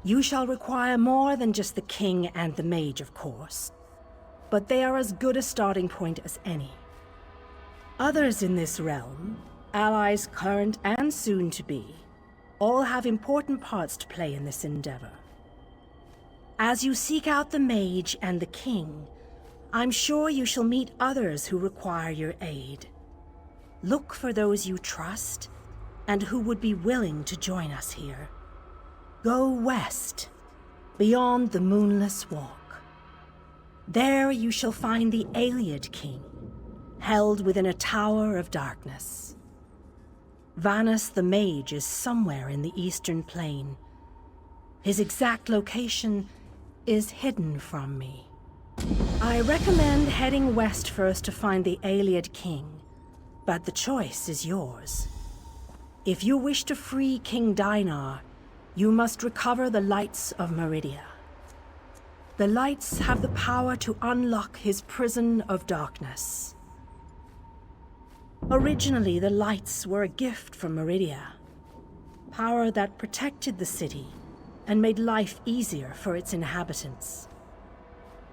You shall require more than just the king and the mage, of course, but they are as good a starting point as any. Others in this realm, allies current and soon to be, all have important parts to play in this endeavor. As you seek out the mage and the king, I'm sure you shall meet others who require your aid. Look for those you trust and who would be willing to join us here. Go west, beyond the Moonless Walk. There you shall find the Ayleid King, held within a tower of darkness. Vanus the Mage is somewhere in the Eastern Plain. His exact location is hidden from me. I recommend heading west first to find the Ayleid King, but the choice is yours. If you wish to free King Dinar, you must recover the lights of MERIDIA. The lights have the power to unlock his prison of darkness. Originally, the lights were a gift from MERIDIA, power that protected the city and made life easier for its inhabitants.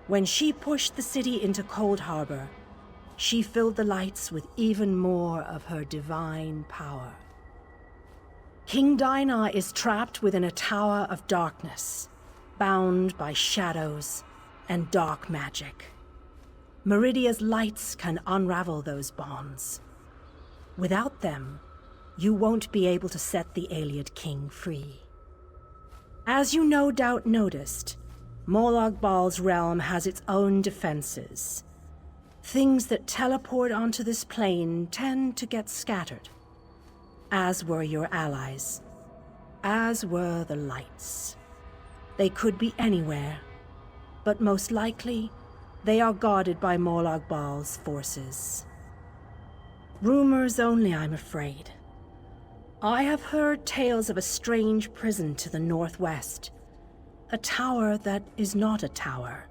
When she pushed the city into Coldharbour, she filled the lights with even more of her divine power. King Dinar is trapped within a tower of darkness, bound by shadows and dark magic. MERIDIA's lights can unravel those bonds. Without them, you won't be able to set the Ayleid King free. As you no doubt noticed, Molag Bal's realm has its own defenses. Things that teleport onto this plane tend to get scattered. As were your allies. As were the lights. They could be anywhere, but most likely, they are guarded by Molag Bal's forces. Rumors only, I'm afraid. I have heard tales of a strange prison to the northwest. A tower that is not a tower,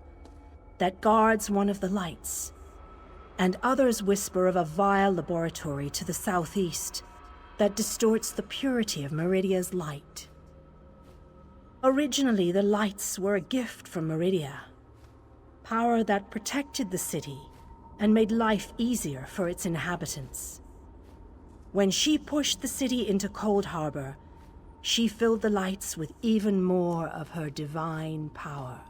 that guards one of the lights. And others whisper of a vile laboratory to the southeast that distorts the purity of MERIDIA's light. Originally, the lights were a gift from MERIDIA, power that protected the city and made life easier for its inhabitants. When she pushed the city into Coldharbour, she filled the lights with even more of her divine power.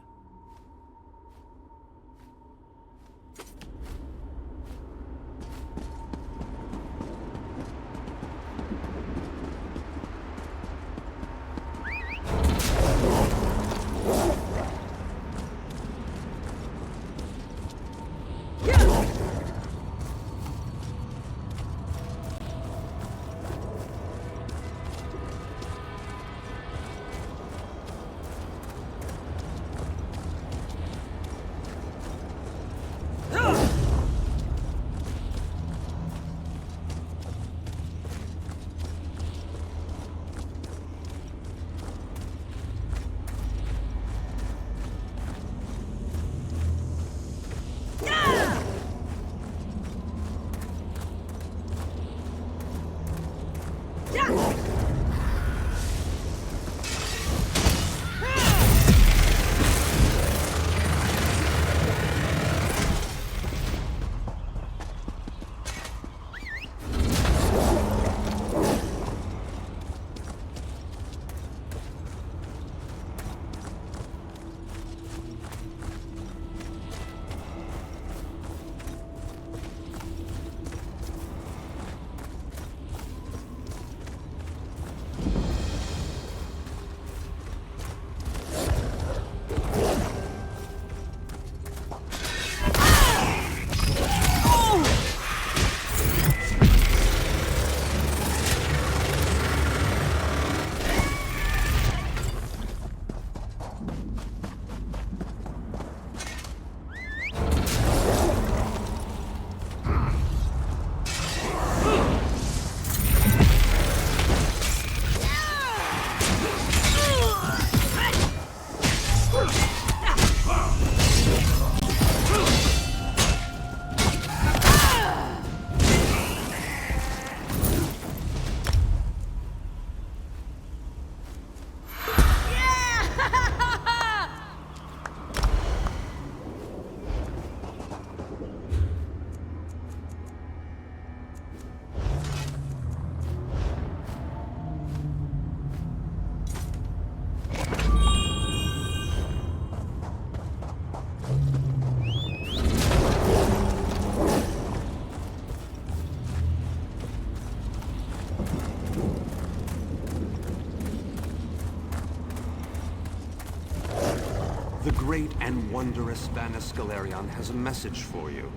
The great and wondrous Vanus Galerion has a message for you.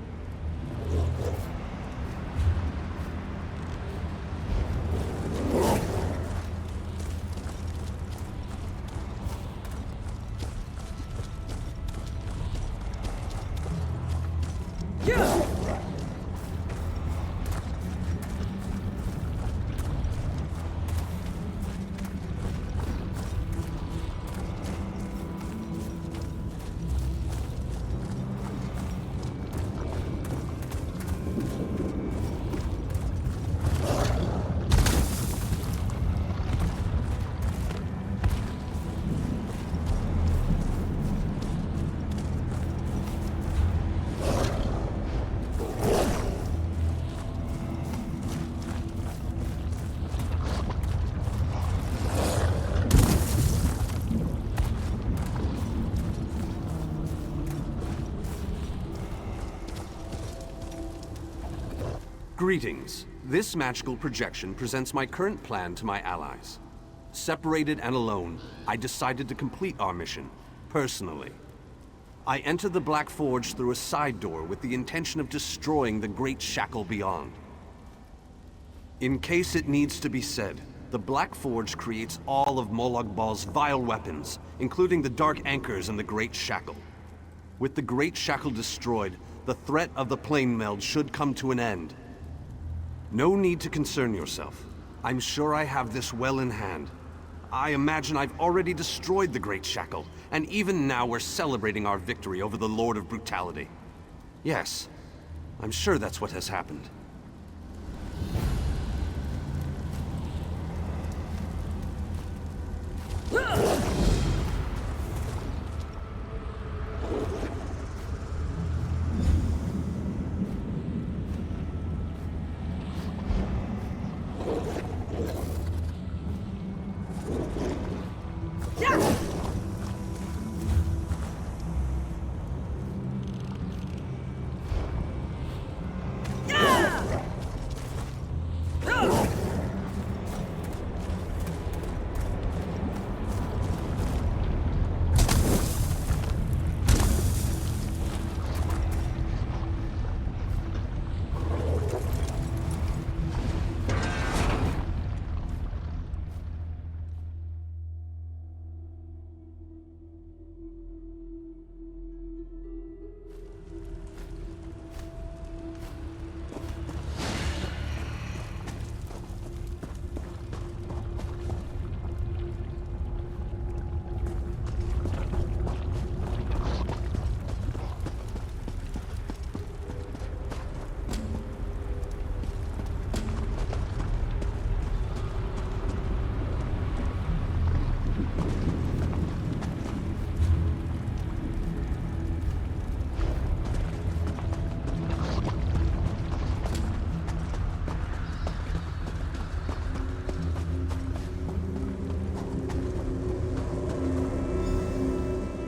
Greetings. This magical projection presents my current plan to my allies. Separated and alone, I decided to complete our mission, personally. I entered the Black Forge through a side door with the intention of destroying the Great Shackle beyond. In case it needs to be said, the Black Forge creates all of Molag Bal's vile weapons, including the Dark Anchors and the Great Shackle. With the Great Shackle destroyed, the threat of the Plane Meld should come to an end. No need to concern yourself. I'm sure I have this well in hand. I imagine I've already destroyed the Great Shackle, and even now we're celebrating our victory over the Lord of Brutality. Yes, I'm sure that's what has happened.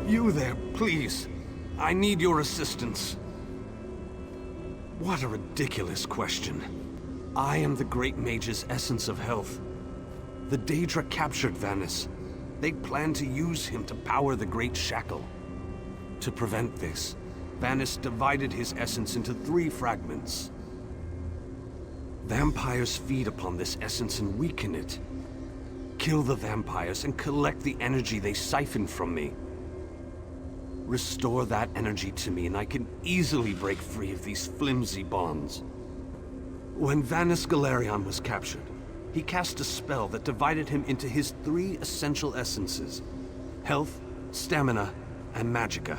You there, please. I need your assistance. What a ridiculous question. I am the Great Mage's essence of health. The Daedra captured Vanus. They planned to use him to power the Great Shackle. To prevent this, Vanus divided his essence into 3 fragments. Vampires feed upon this essence and weaken it. Kill the vampires and collect the energy they siphon from me. Restore that energy to me and I can easily break free of these flimsy bonds. When Vanus Galerion was captured, he cast a spell that divided him into his 3 essential essences: health, stamina, and magicka.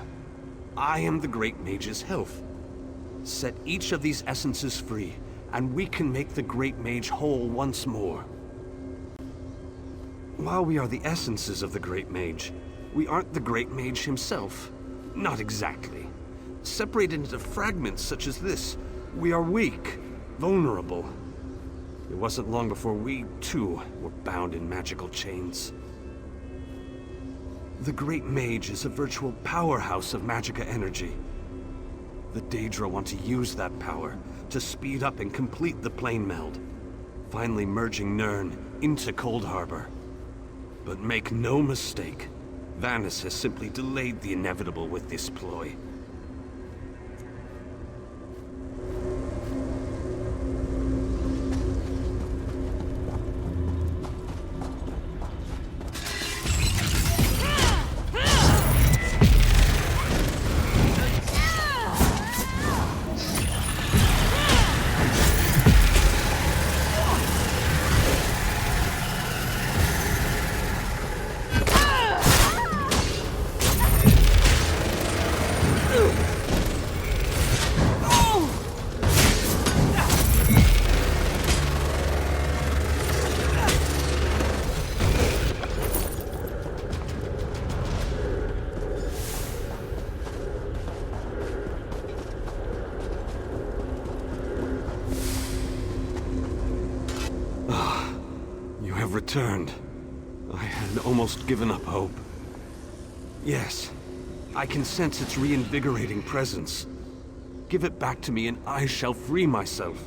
I am the Great Mage's health. Set each of these essences free, and we can make the Great Mage whole once more. While we are the essences of the Great Mage, we aren't the Great Mage himself. Not exactly. Separated into fragments such as this, we are weak, vulnerable. It wasn't long before we, too, were bound in magical chains. The Great Mage is a virtual powerhouse of magicka energy. The Daedra want to use that power to speed up and complete the Plane Meld, finally merging Nirn into Coldharbour. But make no mistake, Vanus has simply delayed the inevitable with this ploy. Returned. I had almost given up hope. Yes, I can sense its reinvigorating presence. Give it back to me and I shall free myself.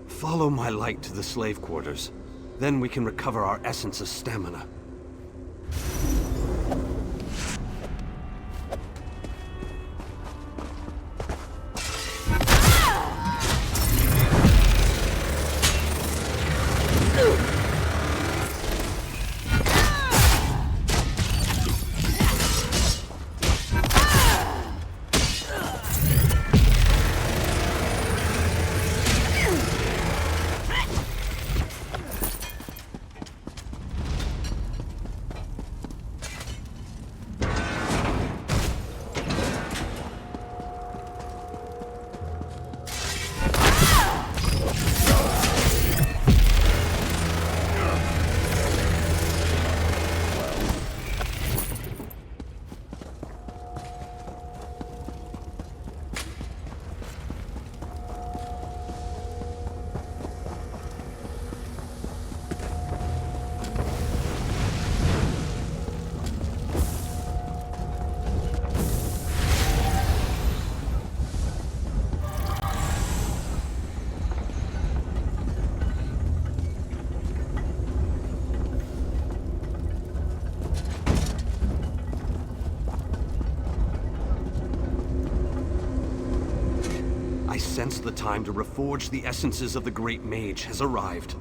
Follow my light to the slave quarters. Then we can recover our essence of stamina. I sense the time to reforge the essences of the Great Mage has arrived.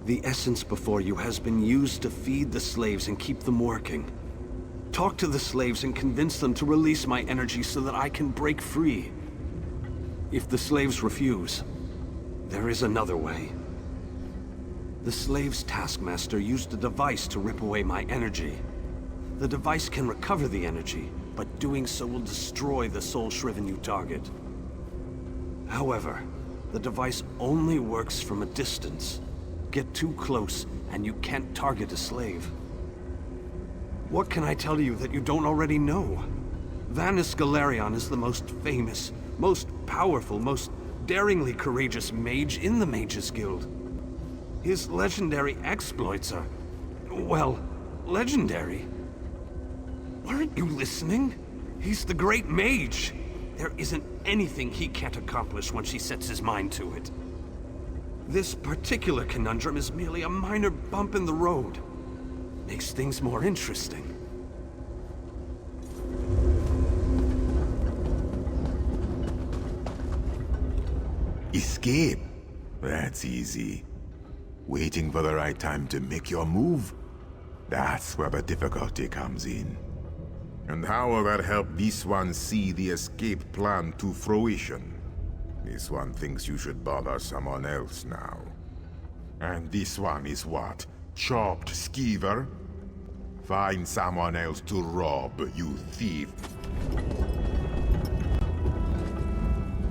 The essence before you has been used to feed the slaves and keep them working. Talk to the slaves and convince them to release my energy so that I can break free. If the slaves refuse, there is another way. The slaves' taskmaster used a device to rip away my energy. The device can recover the energy, but doing so will destroy the soul-shriven you target. However, the device only works from a distance. Get too close, and you can't target a slave. What can I tell you that you don't already know? Vanus Galerion is the most famous, most powerful, most daringly courageous mage in the Mages Guild. His legendary exploits are, well, legendary. Aren't you listening? He's the Great Mage. There isn't anything he can't accomplish once he sets his mind to it. This particular conundrum is merely a minor bump in the road. Makes things more interesting. Escape? That's easy. Waiting for the right time to make your move? That's where the difficulty comes in. And how will that help this one see the escape plan to fruition? This one thinks you should bother someone else now. And this one is what? Chopped skeever? Find someone else to rob, you thief.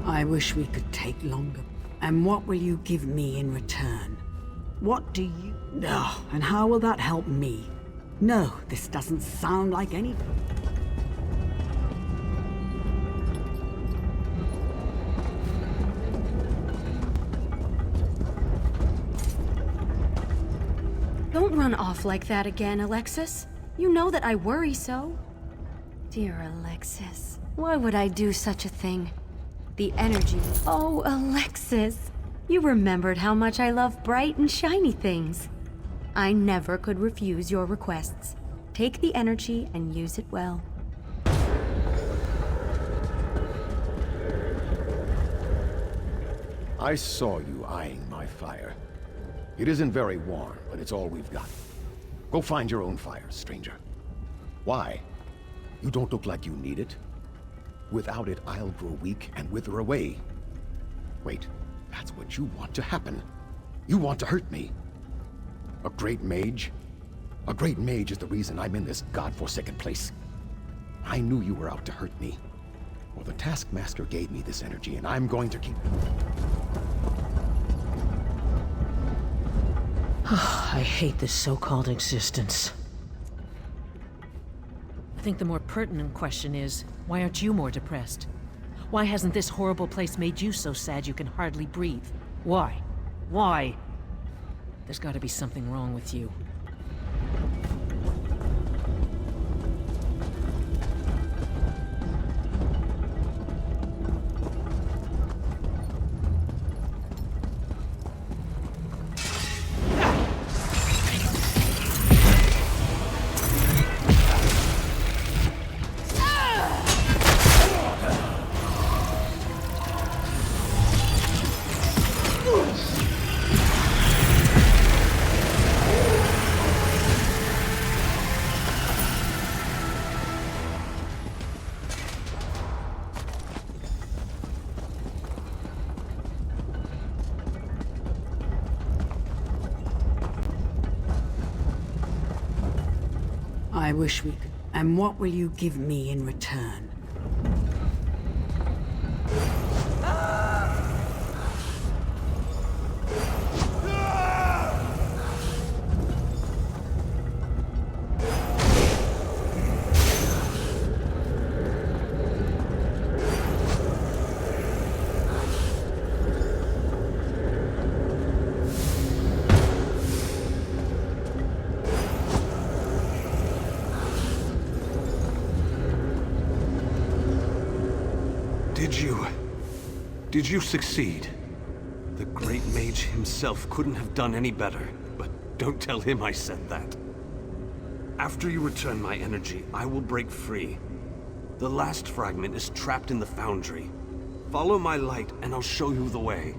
I wish we could take longer. And what will you give me in return? What do you... Oh, and how will that help me? No, this doesn't sound like any... Don't run off like that again, Alexis. You know that I worry so. Dear Alexis, why would I do such a thing? The energy... Oh, Alexis! You remembered how much I love bright and shiny things. I never could refuse your requests. Take the energy and use it well. I saw you eyeing my fire. It isn't very warm, but it's all we've got. Go find your own fire, stranger. Why? You don't look like you need it. Without it, I'll grow weak and wither away. Wait, that's what you want to happen. You want to hurt me. A great mage? A great mage is the reason I'm in this godforsaken place. I knew you were out to hurt me. Well, the Taskmaster gave me this energy, and I'm going to keep... I hate this so-called existence. I think the more pertinent question is, why aren't you more depressed? Why hasn't this horrible place made you so sad you can hardly breathe? Why? Why? There's got to be something wrong with you. I wish we could. And what will you give me in return? Did you succeed? The great mage himself couldn't have done any better, but don't tell him I said that. After you return my energy, I will break free. The last fragment is trapped in the foundry. Follow my light and I'll show you the way.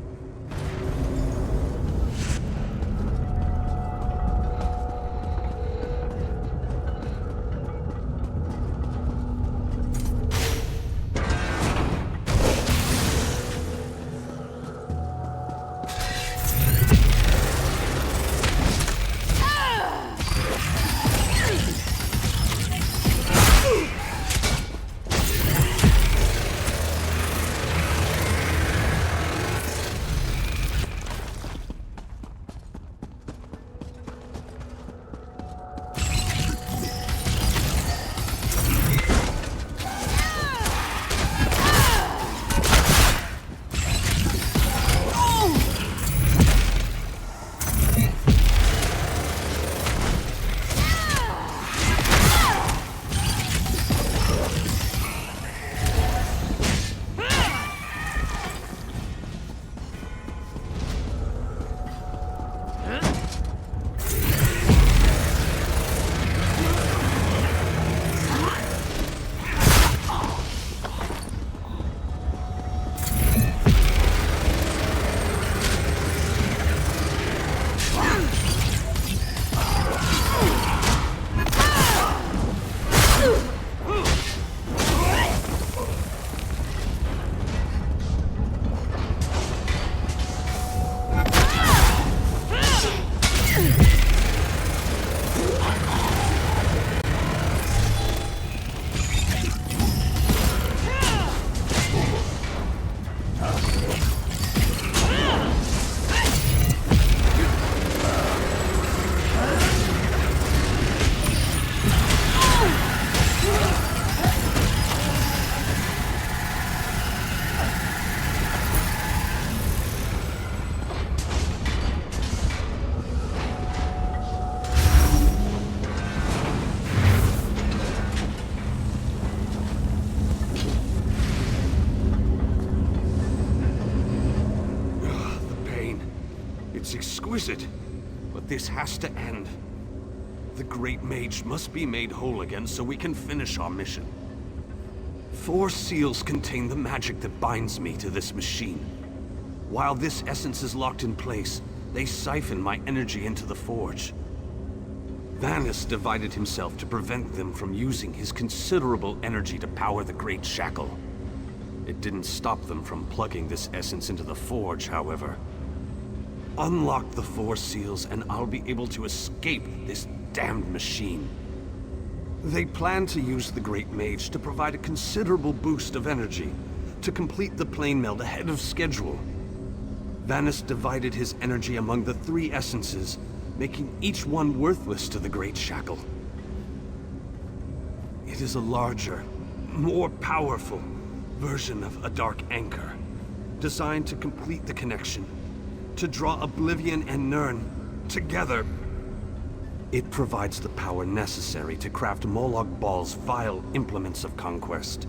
It's exquisite, but this has to end. The Great Mage must be made whole again so we can finish our mission. 4 seals contain the magic that binds me to this machine. While this essence is locked in place, they siphon my energy into the forge. Vanus divided himself to prevent them from using his considerable energy to power the Great Shackle. It didn't stop them from plugging this essence into the forge, however. Unlock the 4 seals and I'll be able to escape this damned machine. They plan to use the Great Mage to provide a considerable boost of energy to complete the plane meld ahead of schedule. Vanus divided his energy among the 3 essences, making each one worthless to the Great Shackle. It is a larger, more powerful version of a Dark Anchor, designed to complete the connection, to draw Oblivion and Nirn together. It provides the power necessary to craft Moloch Baal's vile implements of conquest,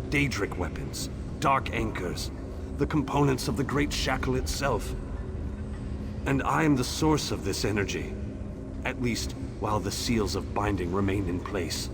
Daedric weapons, Dark Anchors, the components of the Great Shackle itself. And I am the source of this energy, at least while the seals of binding remain in place.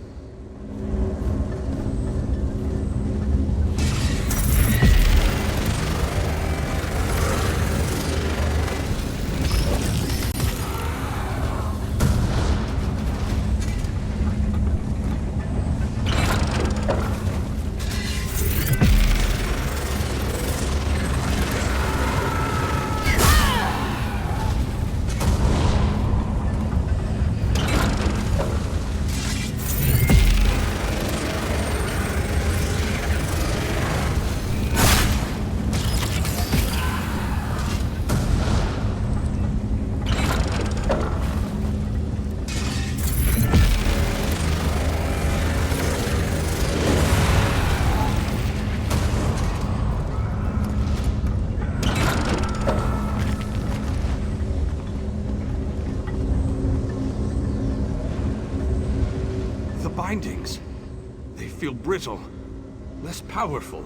Bindings. They feel brittle, less powerful.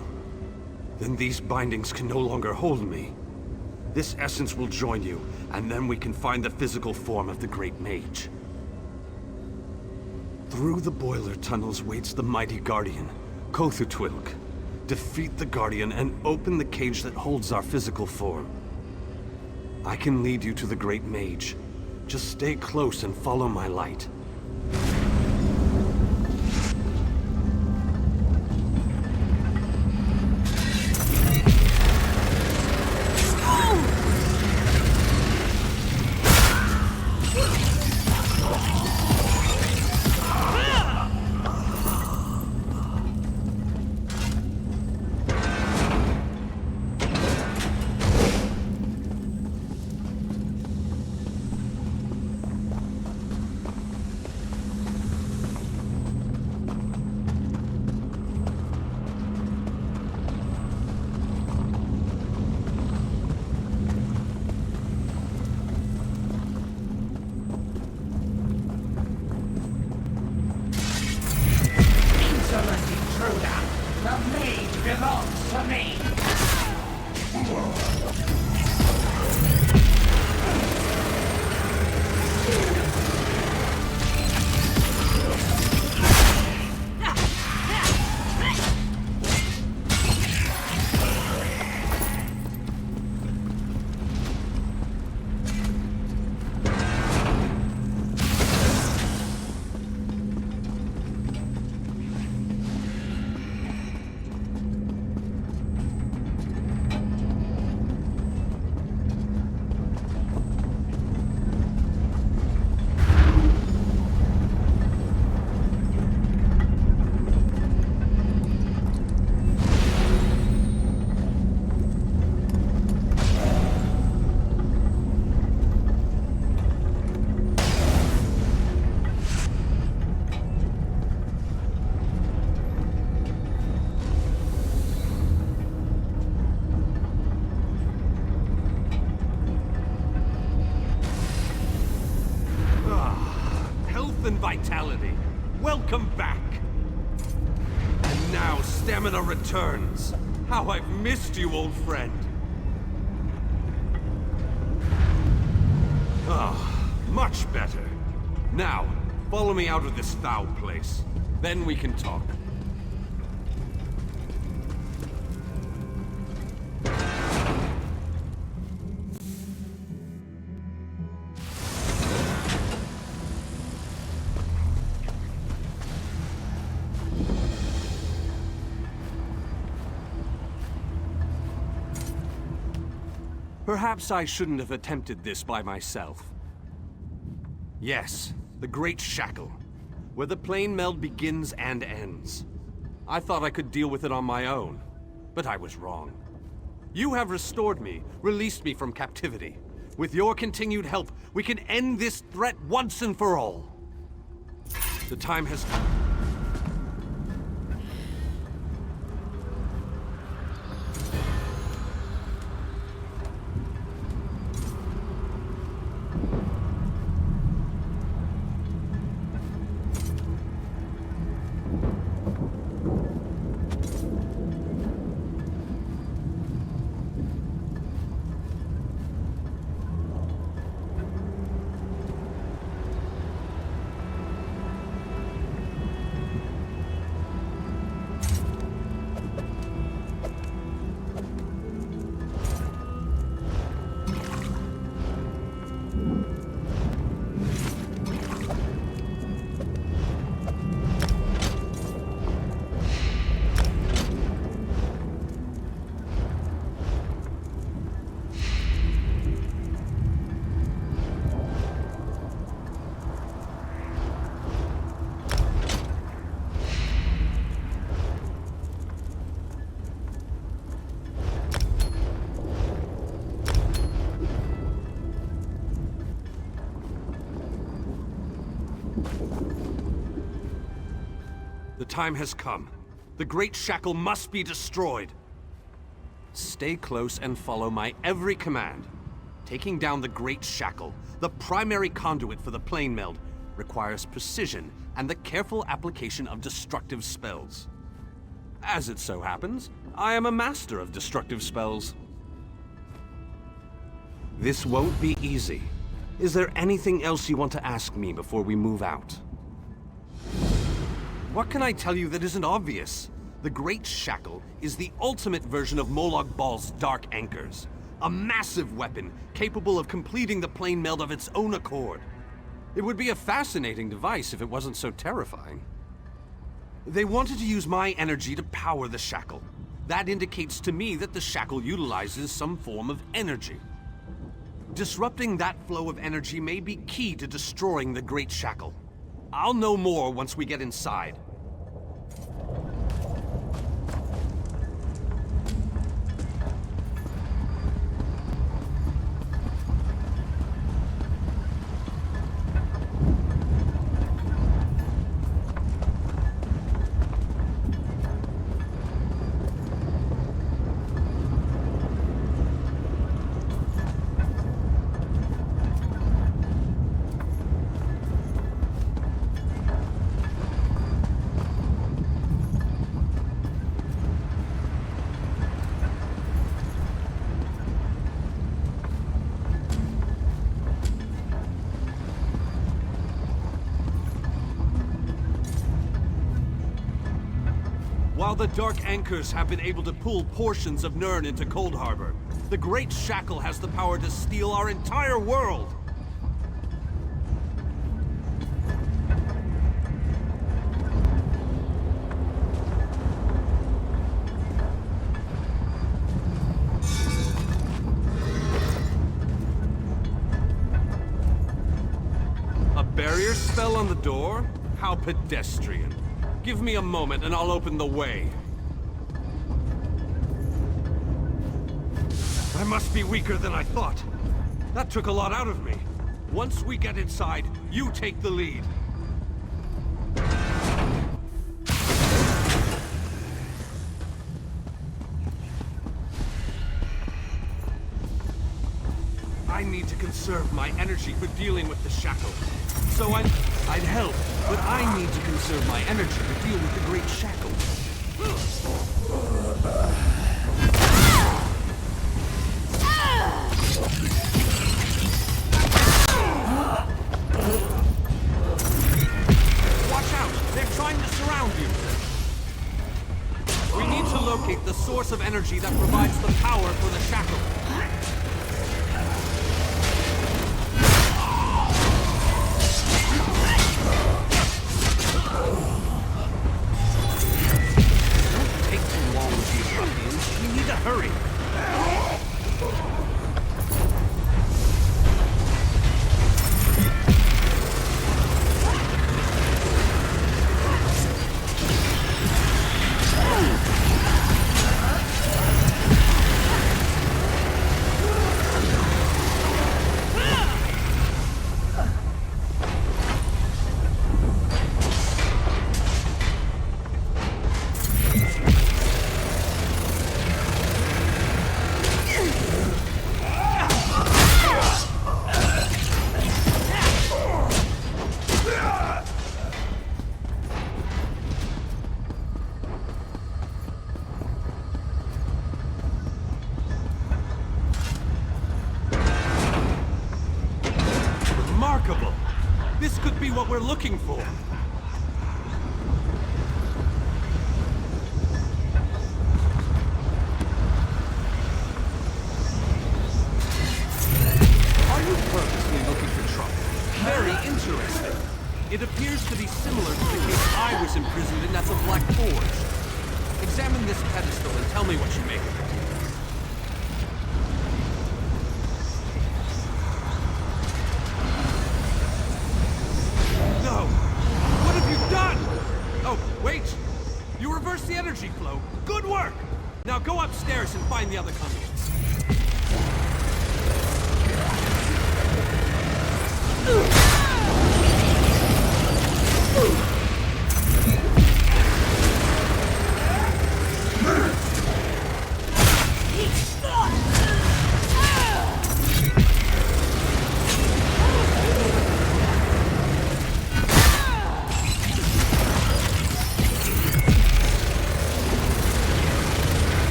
Then these bindings can no longer hold me. This essence will join you, and then we can find the physical form of the Great Mage. Through the boiler tunnels waits the mighty Guardian, Coldharbour. Defeat the Guardian and open the cage that holds our physical form. I can lead you to the Great Mage. Just stay close and follow my light. And vitality. Welcome back. And now stamina returns. How I've missed you, old friend. Ah, much better. Now, Follow me out of this foul place. Then we can talk. Perhaps I shouldn't have attempted this by myself. Yes, the Great Shackle, where the plane meld begins and ends. I thought I could deal with it on my own, but I was wrong. You have restored me, released me from captivity. With your continued help, we can end this threat once and for all. The time has come. The time has come. The Great Shackle must be destroyed. Stay close and follow my every command. Taking down the Great Shackle, the primary conduit for the plane meld, requires precision and the careful application of destructive spells. As it so happens, I am a master of destructive spells. This won't be easy. Is there anything else you want to ask me before we move out? What can I tell you that isn't obvious? The Great Shackle is the ultimate version of Molag Bal's Dark Anchors. A massive weapon capable of completing the plane meld of its own accord. It would be a fascinating device if it wasn't so terrifying. They wanted to use my energy to power the Shackle. That indicates to me that the Shackle utilizes some form of energy. Disrupting that flow of energy may be key to destroying the Great Shackle. I'll know more once we get inside. While the Dark Anchors have been able to pull portions of Nirn into Coldharbour, the Great Shackle has the power to steal our entire world! A barrier spell on the door? How pedestrian. Give me a moment and I'll open the way. I must be weaker than I thought. That took a lot out of me. Once we get inside, you take the lead. I need to conserve my energy for dealing with the Shackle. So I'd help, but I need to conserve my energy to deal with the Great Shackle. of energy that provides the power for the shackle. Don't take too long with these ruffians. We need to hurry. Remarkable! This could be what we're looking for. Are you purposely looking for trouble? Very interesting. It appears to be similar to the case I was imprisoned in at the Black Forge. Examine this pedestal and tell me what you make of it. No! What have you done? Oh, wait! You reversed the energy flow. Good work! Now go upstairs and find the other conduits.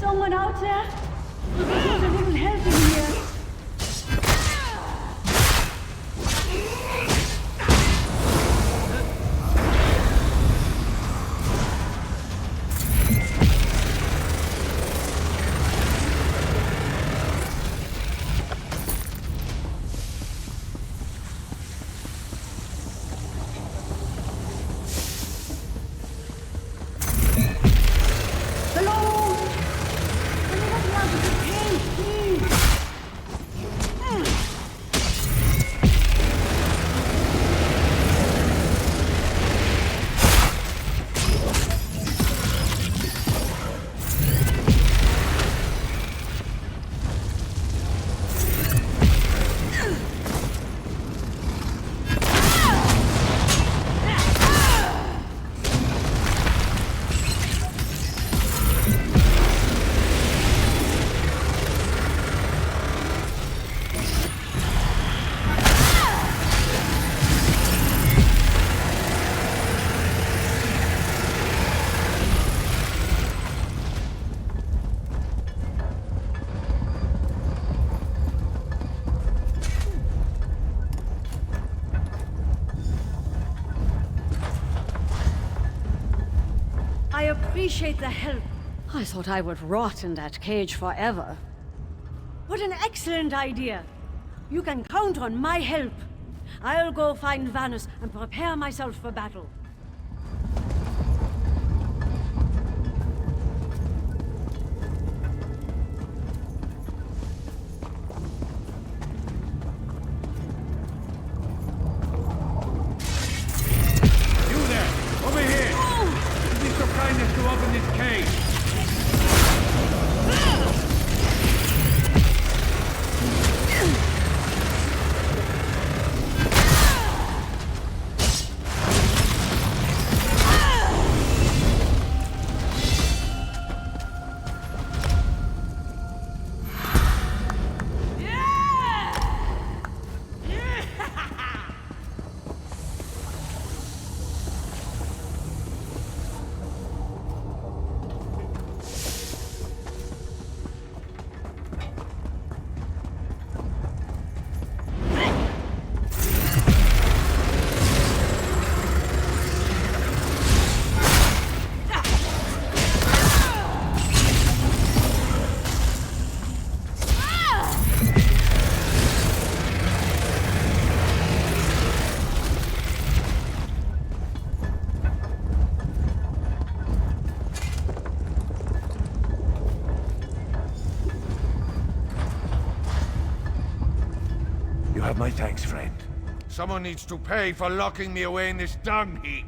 Someone out there? There's a little help in here. I appreciate the help. I thought I would rot in that cage forever. What an excellent idea. You can count on my help. I'll go find Vanus and prepare myself for battle. You there! Over here! Give me some kindness to open this cage! have my thanks, friend. Someone needs to pay for locking me away in this dung heap.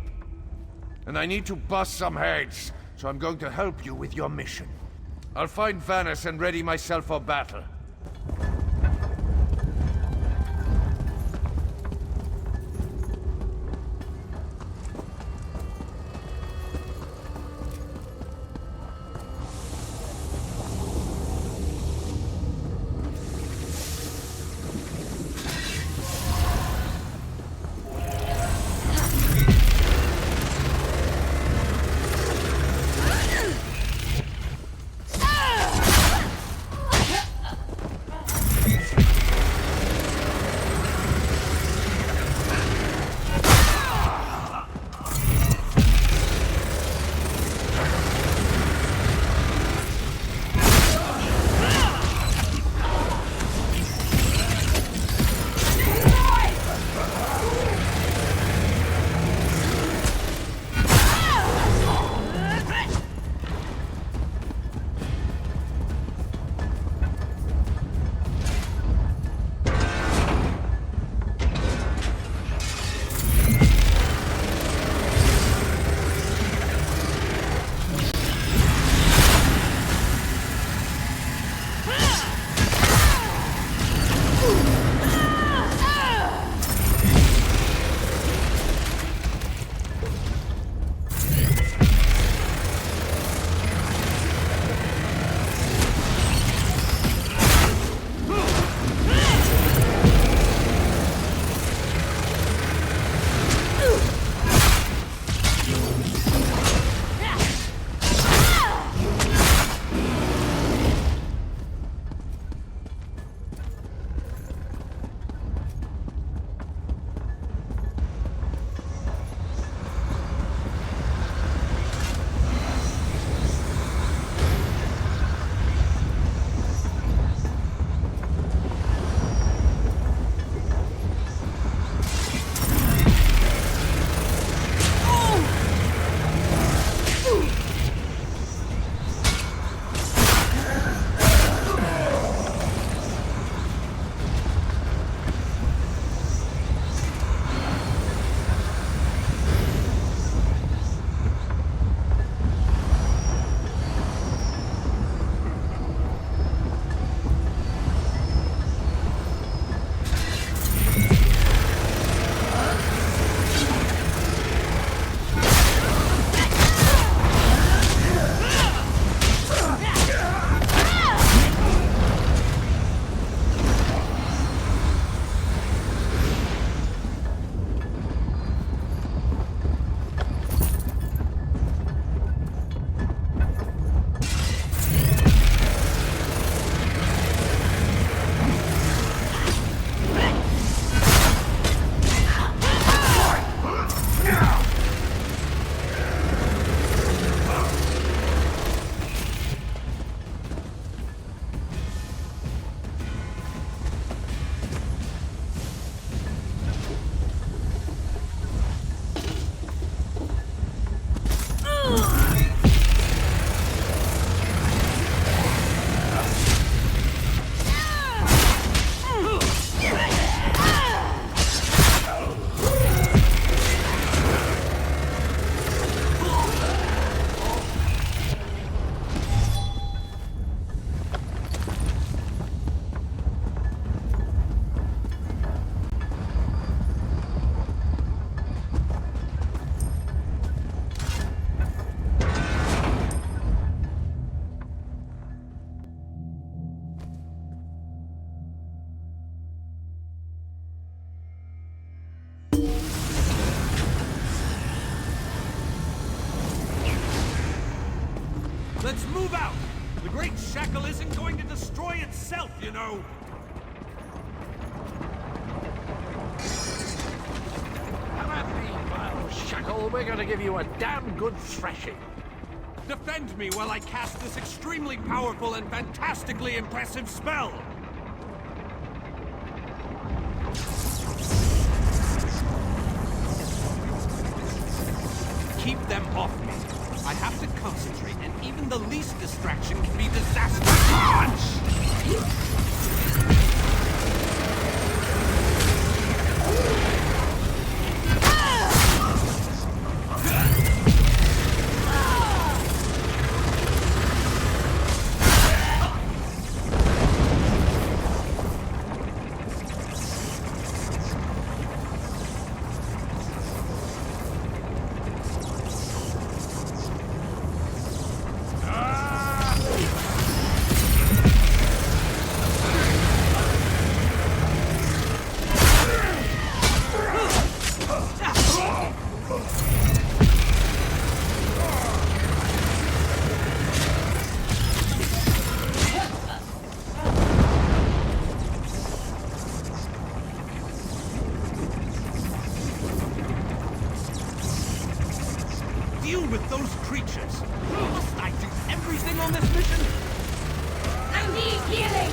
And I need to bust some heads, so I'm going to help you with your mission. I'll find Vanus and ready myself for battle. Let's move out! The Great Shackle isn't going to destroy itself, you know! Come at me, vile Shackle. We're gonna give you a damn good thrashing. Defend me while I cast this extremely powerful and fantastically impressive spell! Keep them off me. I have to concentrate, and even the least distraction can be disastrous. Punch! those creatures! Must I do everything on this mission? I need healing!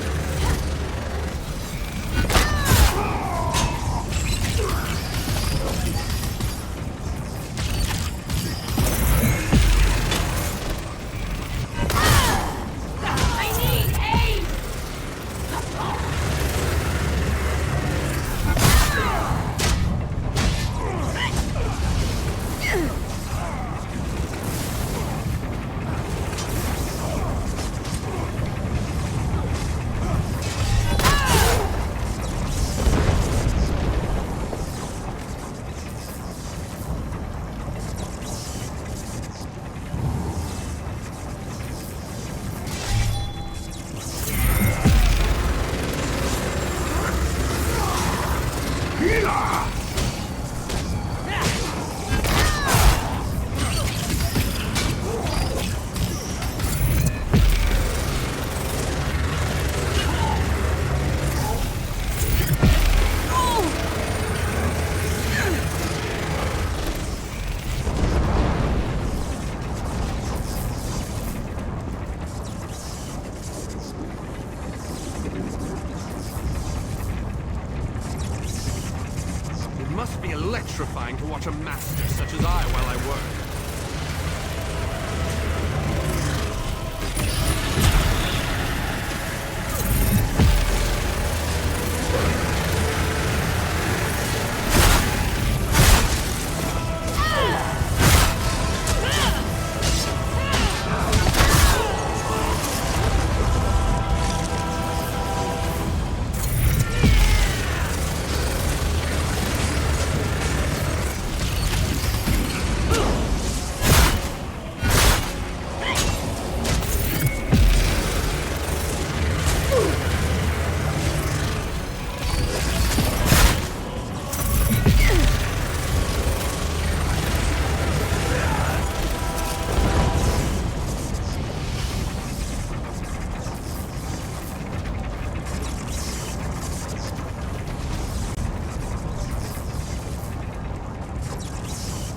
It must be electrifying to watch a master such as I while I work.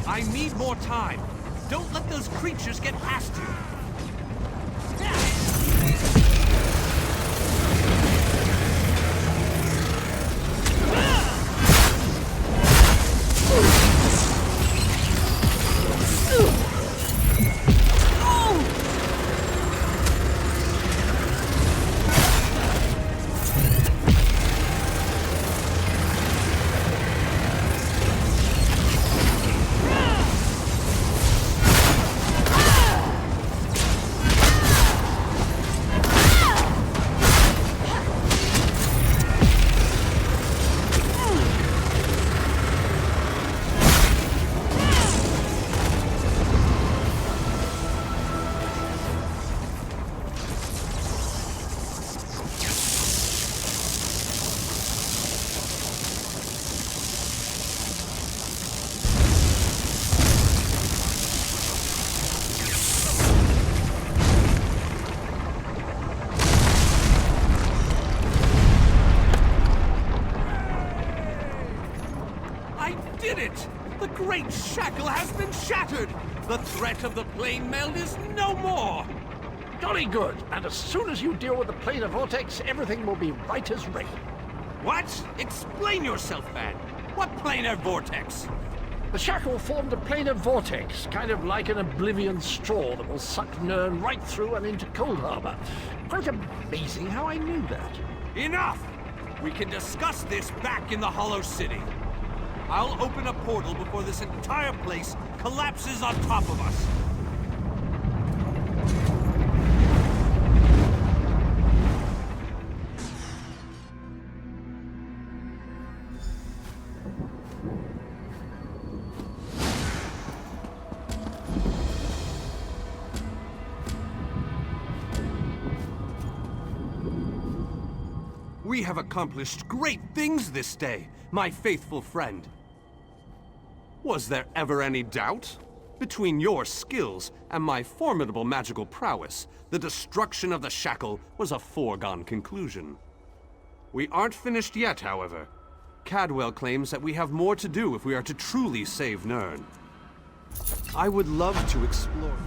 I need more time. Don't let those creatures get past you. The great shackle has been shattered! The threat of the plane meld is no more! Jolly good. And as soon as you deal with the planar vortex, everything will be right as rain. What? Explain yourself, man. What planar vortex? The shackle formed a planar vortex, kind of like an oblivion straw that will suck Nern right through and into Coldharbour. Quite amazing how I knew that. Enough! We can discuss this back in the Hollow City. I'll open a portal before this entire place collapses on top of us. We have accomplished great things this day, my faithful friend. Was there ever any doubt? Between your skills and my formidable magical prowess, the destruction of the shackle was a foregone conclusion. We aren't finished yet, however. Cadwell claims that we have more to do if we are to truly save Nern. I would love to explore...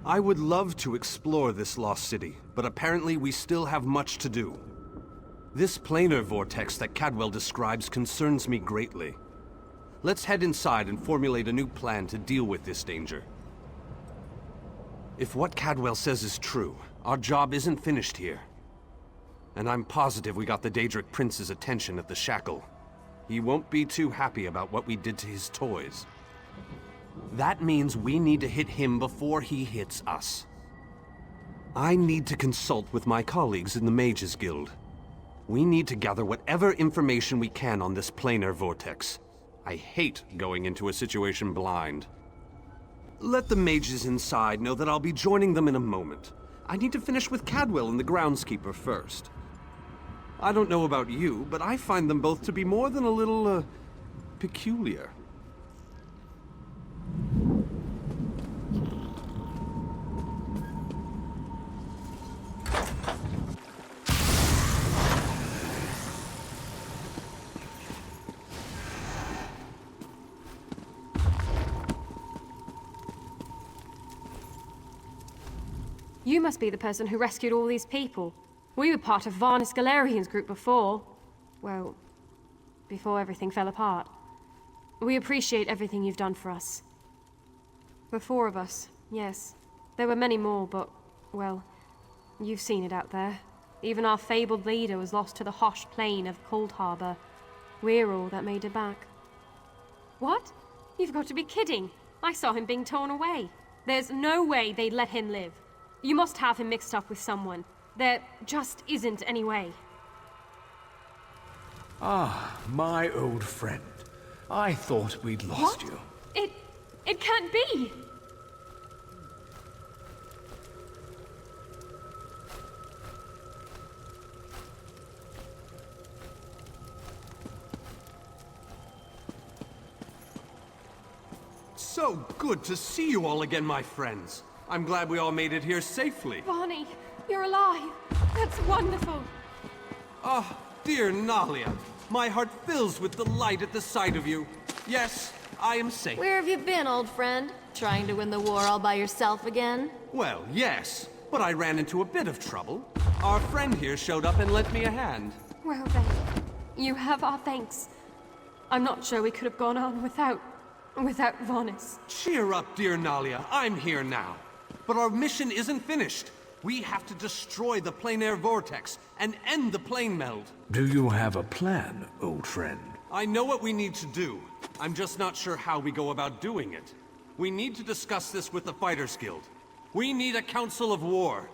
I would love to explore this lost city, but apparently we still have much to do. This planar vortex that Cadwell describes concerns me greatly. Let's head inside and formulate a new plan to deal with this danger. If what Cadwell says is true, our job isn't finished here. And I'm positive we got the Daedric Prince's attention at the Shackle. He won't be too happy about what we did to his toys. That means we need to hit him before he hits us. I need to consult with my colleagues in the Mages Guild. We need to gather whatever information we can on this planar vortex. I hate going into a situation blind. Let the mages inside know that I'll be joining them in a moment. I need to finish with Cadwell and the groundskeeper first. I don't know about you, but I find them both to be more than a little, peculiar. You must be the person who rescued all these people. We were part of Varnus Galerian's group before. Well, before everything fell apart. We appreciate everything you've done for us. The four of us, yes. There were many more, but, well, you've seen it out there. Even our fabled leader was lost to the harsh plain of Coldharbour. We're all that made it back. What? You've got to be kidding. I saw him being torn away. There's no way they'd let him live. You must have him mixed up with someone. There just isn't any way. Ah, my old friend. I thought we'd lost you. It can't be! So good to see you all again, my friends. I'm glad we all made it here safely. Barney, you're alive. That's wonderful. Ah, dear Nalia. My heart fills with delight at the sight of you. Yes, I am safe. Where have you been, old friend? Trying to win the war all by yourself again? Well, yes, but I ran into a bit of trouble. Our friend here showed up and lent me a hand. Well then, you have our thanks. I'm not sure we could have gone on without Varnus. Cheer up, dear Nalia. I'm here now. But our mission isn't finished. We have to destroy the planar vortex and end the plane meld. Do you have a plan, old friend? I know what we need to do. I'm just not sure how we go about doing it. We need to discuss this with the Fighters Guild. We need a council of war.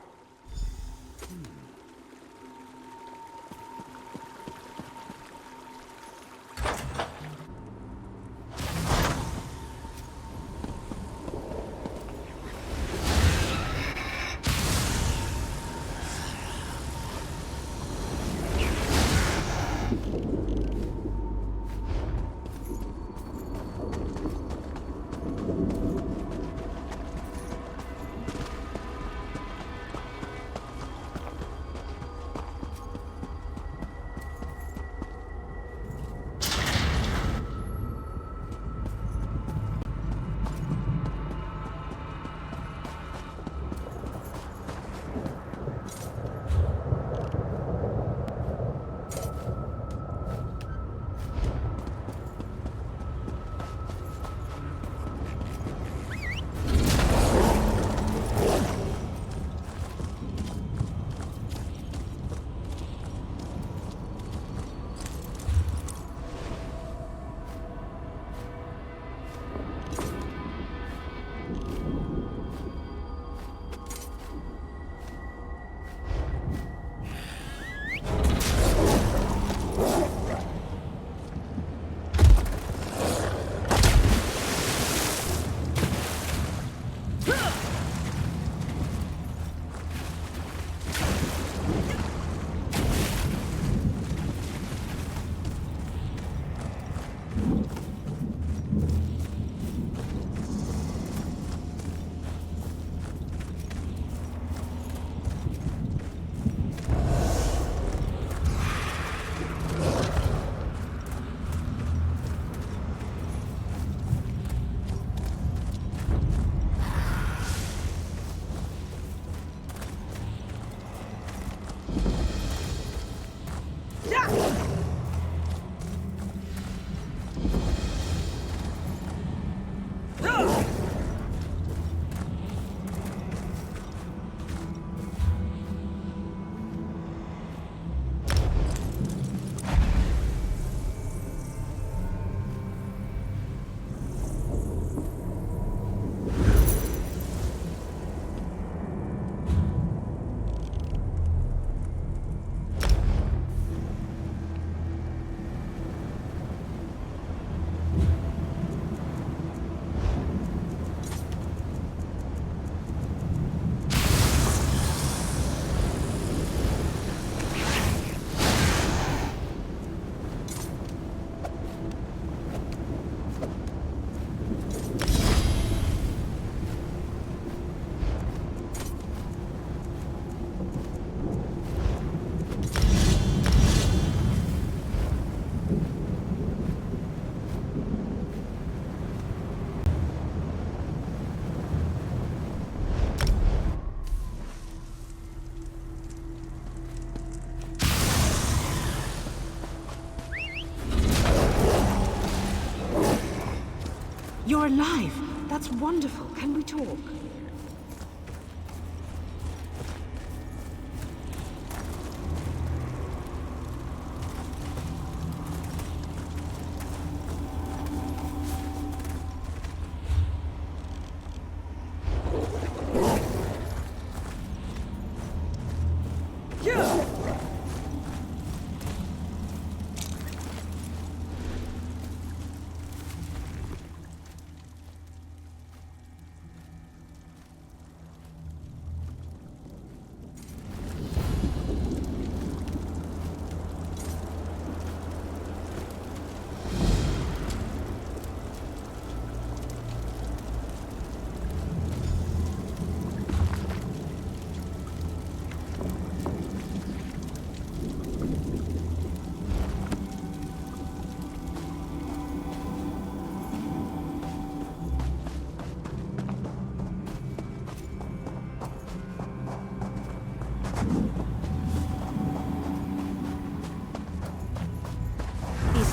you're alive. That's wonderful. Can we talk?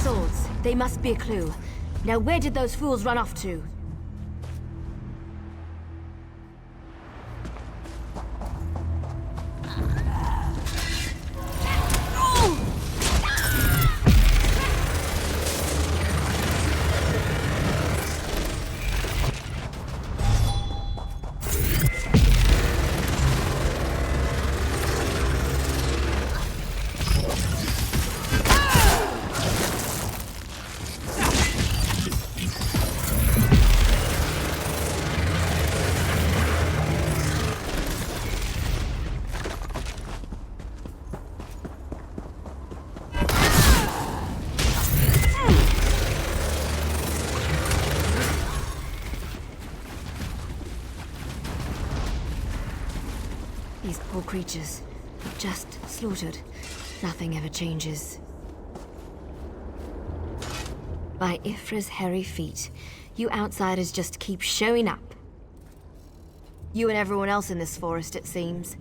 Swords. They must be a clue. Now where did those fools run off to? These poor creatures, just slaughtered. Nothing ever changes. By Ifra's hairy feet, you outsiders just keep showing up. You and everyone else in this forest, it seems.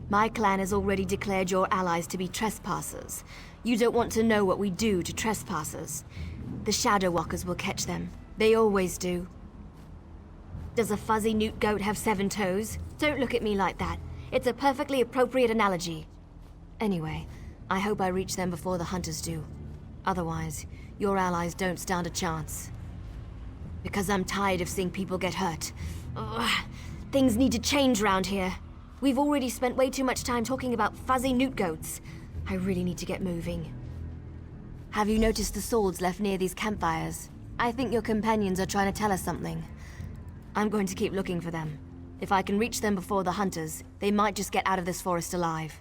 My clan has already declared your allies to be trespassers. You don't want to know what we do to trespassers. The Shadow Walkers will catch them. They always do. Does a fuzzy newt goat have 7 toes? Don't look at me like that. It's a perfectly appropriate analogy. Anyway, I hope I reach them before the hunters do. Otherwise, your allies don't stand a chance. Because I'm tired of seeing people get hurt. Ugh. Things need to change around here. We've already spent way too much time talking about fuzzy newt goats. I really need to get moving. Have you noticed the swords left near these campfires? I think your companions are trying to tell us something. I'm going to keep looking for them. If I can reach them before the hunters, they might just get out of this forest alive.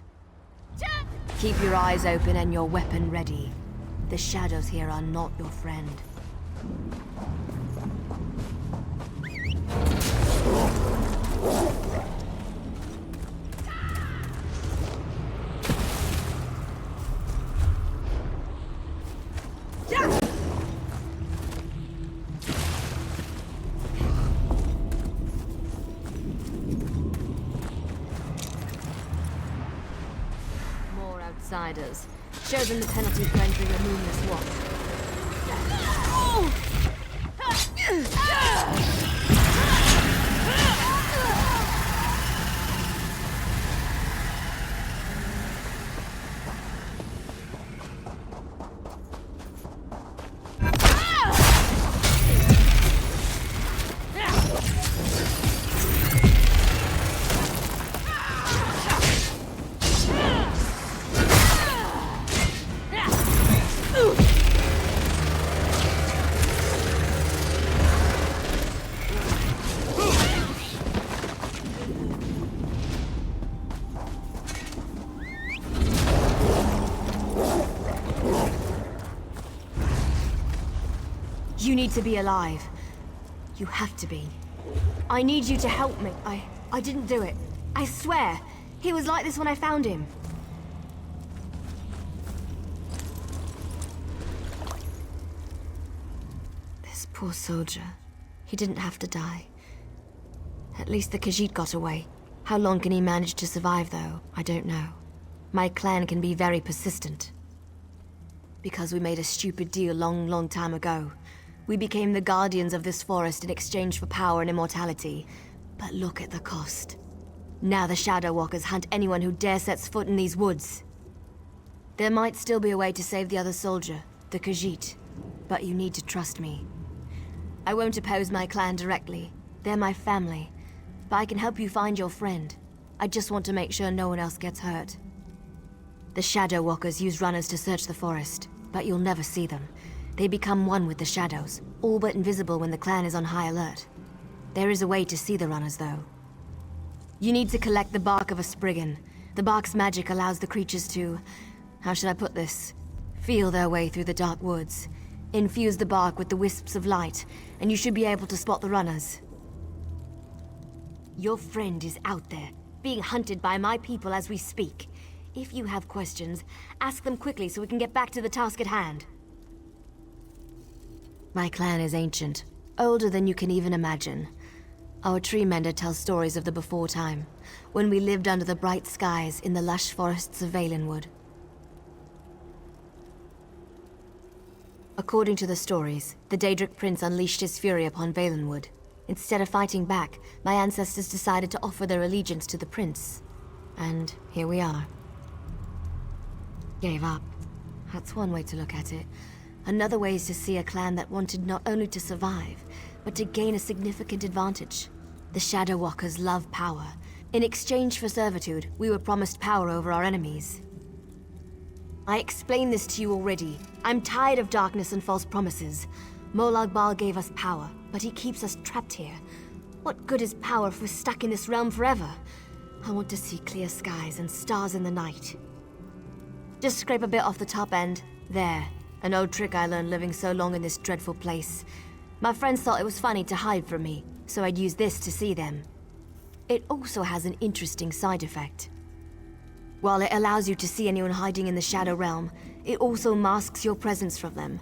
Keep your eyes open and your weapon ready. The shadows here are not your friend. Outsiders. Show them the penalty for entering a moonless walk. You need to be alive. You have to be. I need you to help me. I didn't do it. I swear. He was like this when I found him. This poor soldier. He didn't have to die. At least the Khajiit got away. How long can he manage to survive, though? I don't know. My clan can be very persistent. Because we made a stupid deal long time ago. We became the guardians of this forest in exchange for power and immortality. But look at the cost. Now the Shadow Walkers hunt anyone who dare sets foot in these woods. There might still be a way to save the other soldier, the Khajiit, but you need to trust me. I won't oppose my clan directly. They're my family. But I can help you find your friend. I just want to make sure no one else gets hurt. The Shadow Walkers use runners to search the forest, but you'll never see them. They become one with the shadows, all but invisible when the clan is on high alert. There is a way to see the runners, though. You need to collect the bark of a Spriggan. The bark's magic allows the creatures to... how should I put this? Feel their way through the dark woods. Infuse the bark with the wisps of light, and you should be able to spot the runners. Your friend is out there, being hunted by my people as we speak. If you have questions, ask them quickly so we can get back to the task at hand. My clan is ancient, older than you can even imagine. Our tree mender tells stories of the before time, when we lived under the bright skies in the lush forests of Valenwood. According to the stories, the Daedric Prince unleashed his fury upon Valenwood. Instead of fighting back, my ancestors decided to offer their allegiance to the prince. And here we are. Gave up. That's one way to look at it. Another way is to see a clan that wanted not only to survive, but to gain a significant advantage. The Shadow Walkers love power. In exchange for servitude, we were promised power over our enemies. I explained this to you already. I'm tired of darkness and false promises. Molag Bal gave us power, but he keeps us trapped here. What good is power if we're stuck in this realm forever? I want to see clear skies and stars in the night. Just scrape a bit off the top end. There. An old trick I learned living so long in this dreadful place. My friends thought it was funny to hide from me, so I'd use this to see them. It also has an interesting side effect. While it allows you to see anyone hiding in the Shadow Realm, it also masks your presence from them.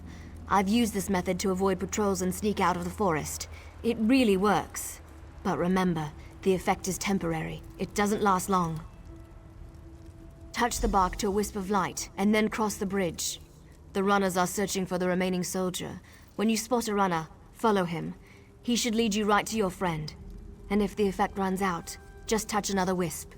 I've used this method to avoid patrols and sneak out of the forest. It really works. But remember, the effect is temporary. It doesn't last long. Touch the bark to a wisp of light, and then cross the bridge. The runners are searching for the remaining soldier. When you spot a runner, follow him. He should lead you right to your friend. And if the effect runs out, just touch another wisp.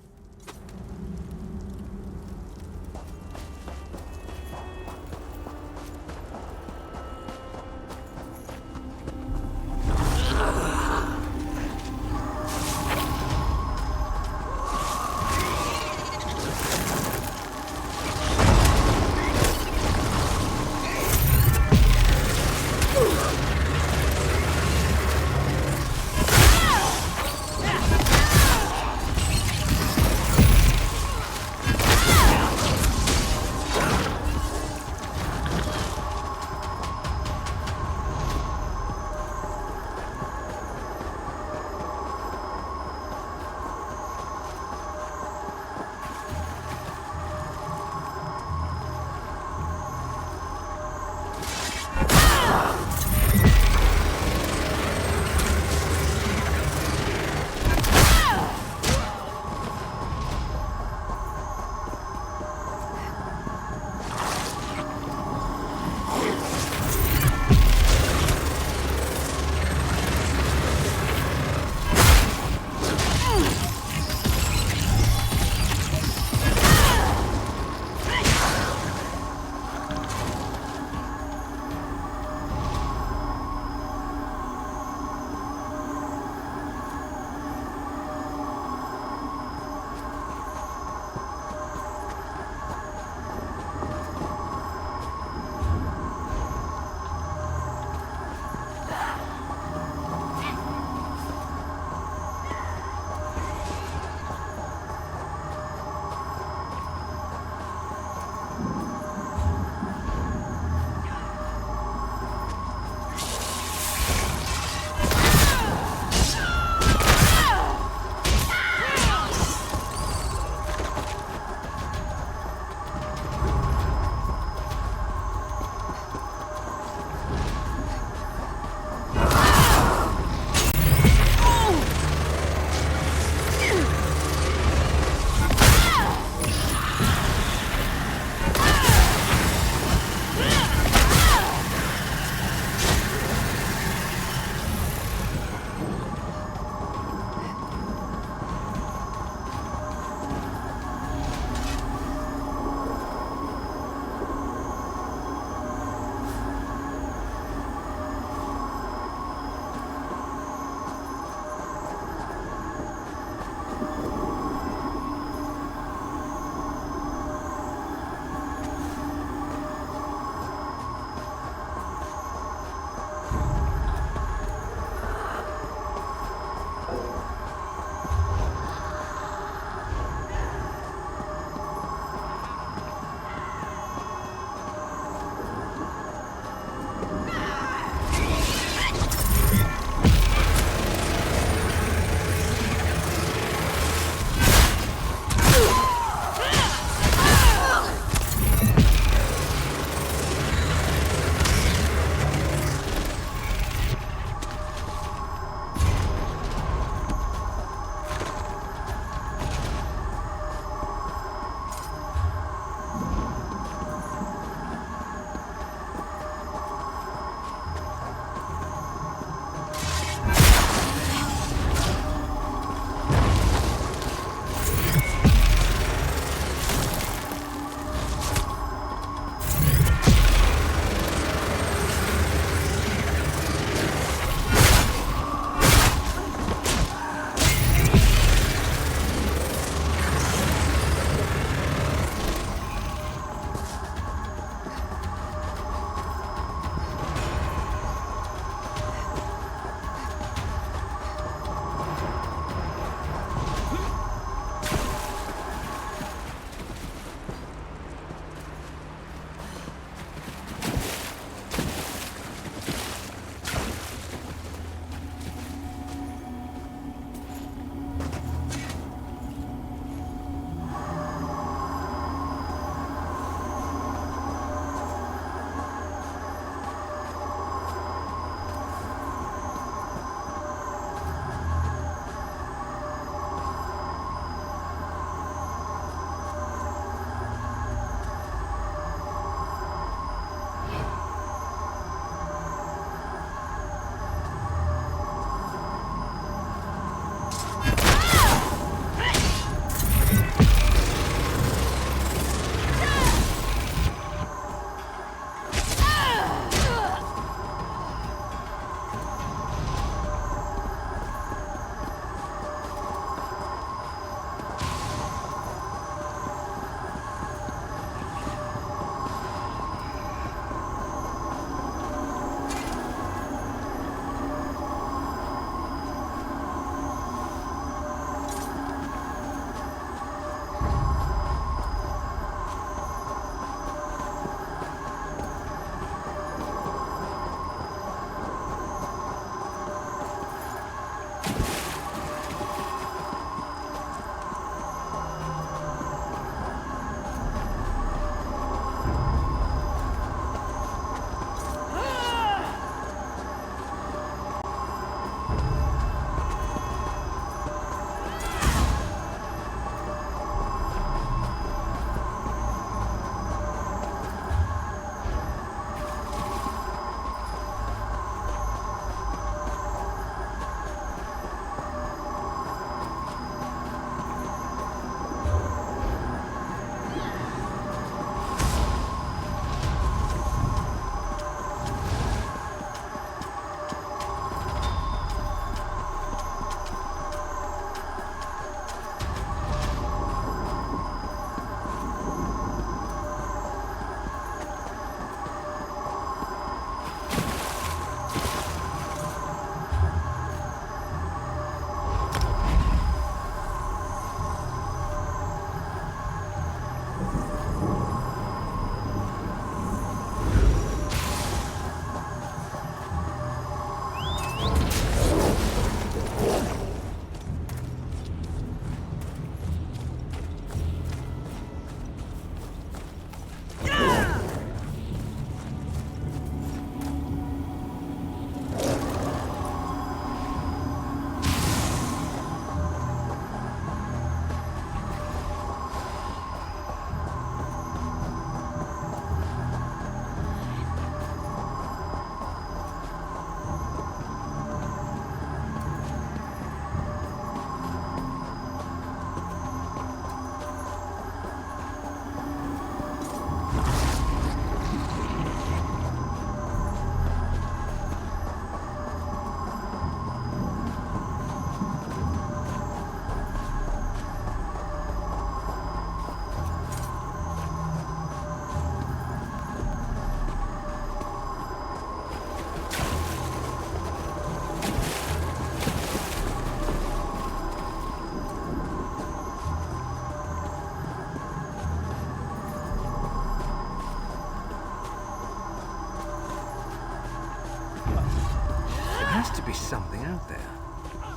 be something out there.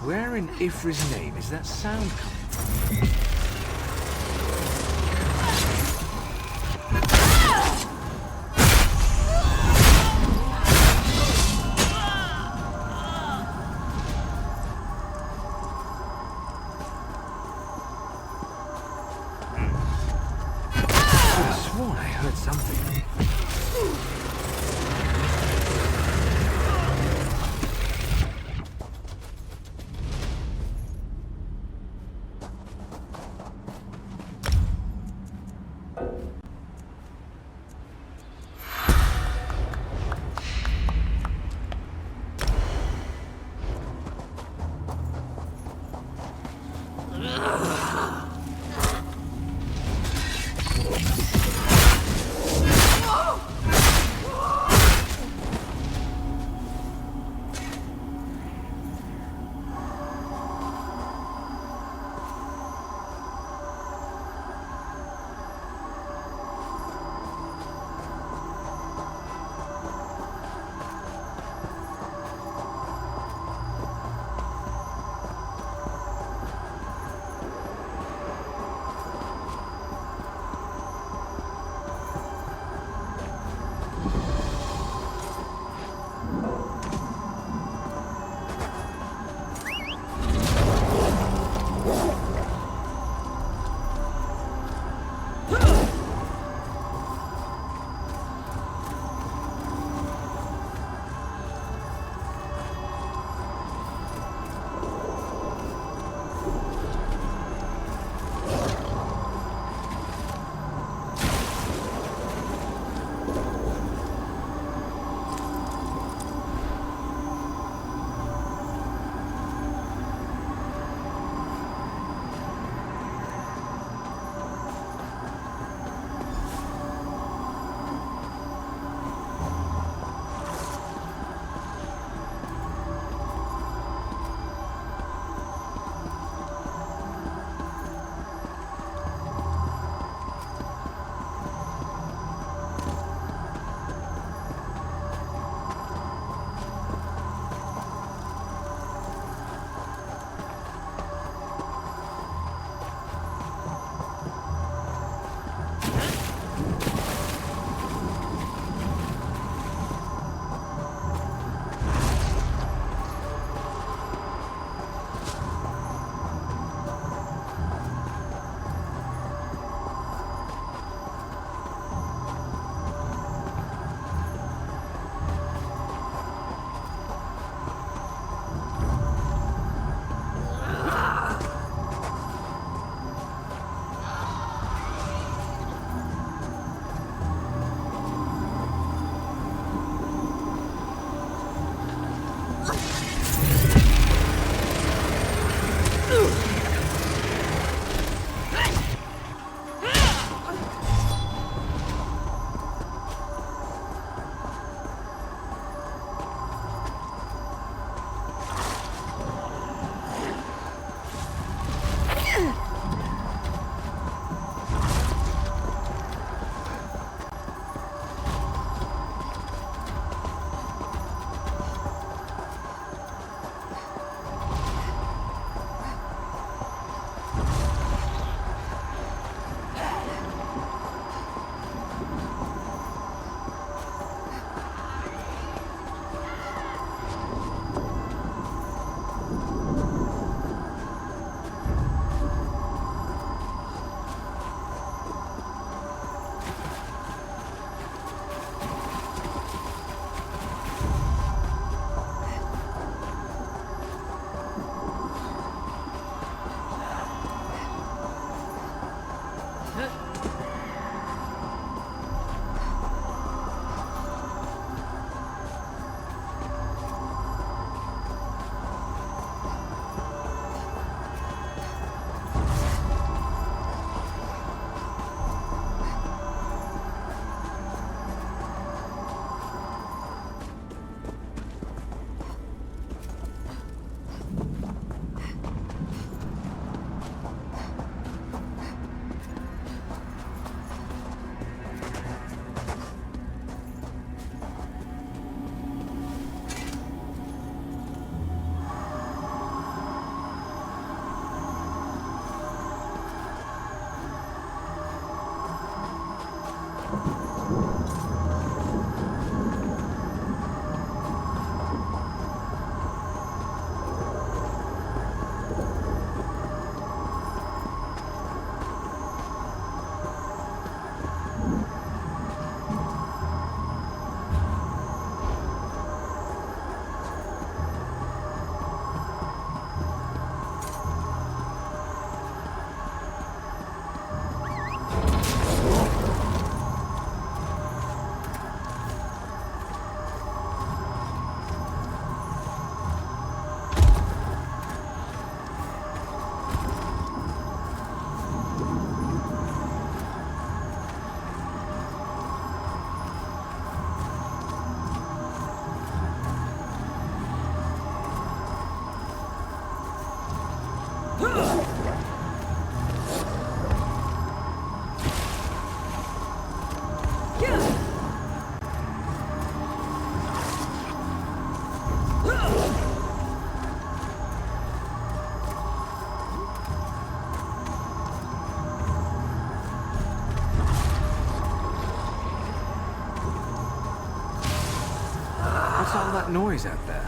Where in Ifri's name is that sound coming from? I could have sworn I heard something. What's all that noise out there?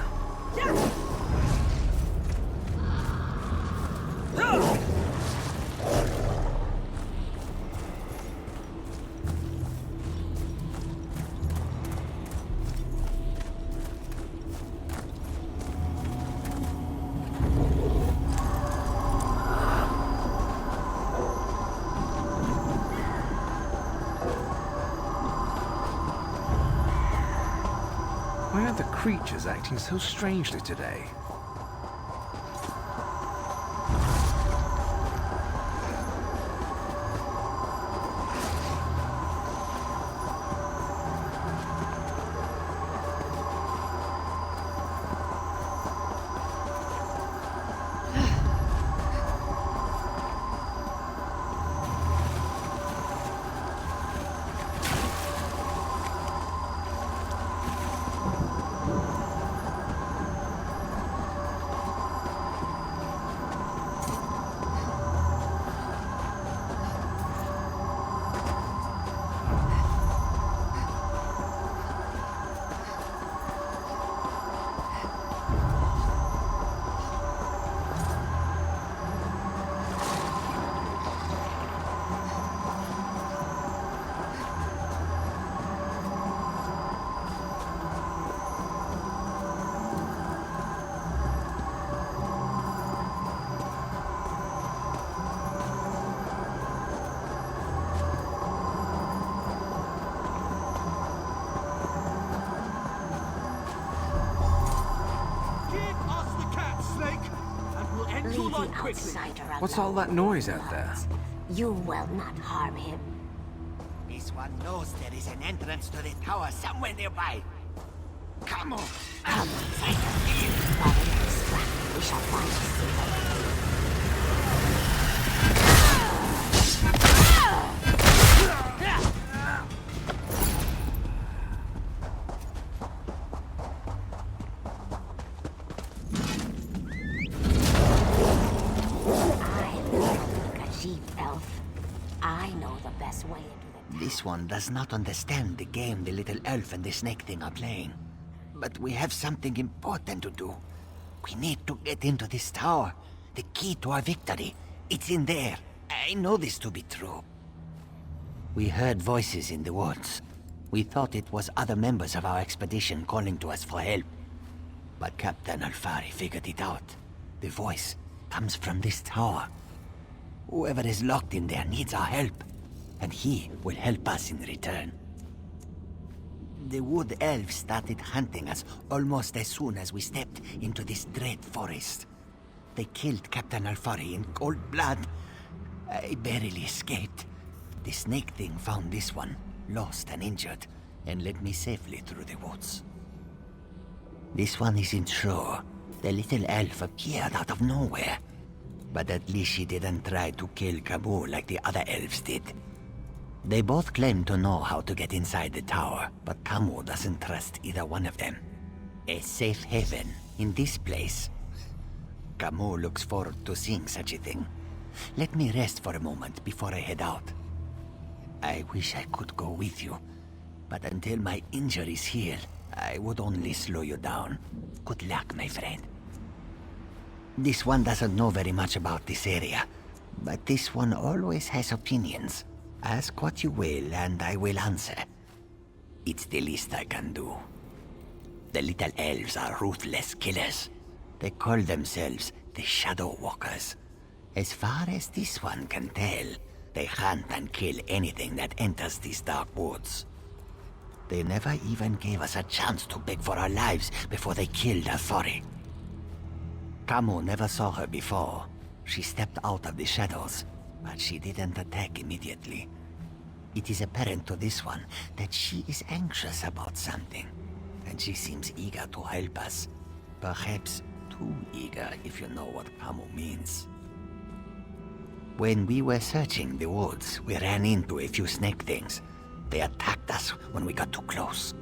Why are the creatures acting so strangely today? What's all that noise out there? You will not harm him. This one knows there is an entrance to the tower somewhere nearby. Come on! Come inside the field. We shall find the secret. This one does not understand the game the little elf and the snake thing are playing. But we have something important to do. We need to get into this tower. The key to our victory. It's in there. I know this to be true. We heard voices in the woods. We thought it was other members of our expedition calling to us for help. But Captain Alfari figured it out. The voice comes from this tower. Whoever is locked in there needs our help. And he will help us in return. The wood elves started hunting us almost as soon as we stepped into this dread forest. They killed Captain Alfari in cold blood. I barely escaped. The snake thing found this one, lost and injured, and led me safely through the woods. This one isn't sure. The little elf appeared out of nowhere. But at least she didn't try to kill Camus like the other elves did. They both claim to know how to get inside the tower, but Camus doesn't trust either one of them. A safe haven in this place. Camus looks forward to seeing such a thing. Let me rest for a moment before I head out. I wish I could go with you, but until my injuries heal, I would only slow you down. Good luck, my friend. This one doesn't know very much about this area, but this one always has opinions. Ask what you will, and I will answer. It's the least I can do. The little elves are ruthless killers. They call themselves the Shadow Walkers. As far as this one can tell, they hunt and kill anything that enters these dark woods. They never even gave us a chance to beg for our lives before they killed Alfari. Camus never saw her before. She stepped out of the shadows, but she didn't attack immediately. It is apparent to this one that she is anxious about something, and she seems eager to help us. Perhaps too eager, if you know what Camus means. When we were searching the woods, we ran into a few snake things. They attacked us when we got too close.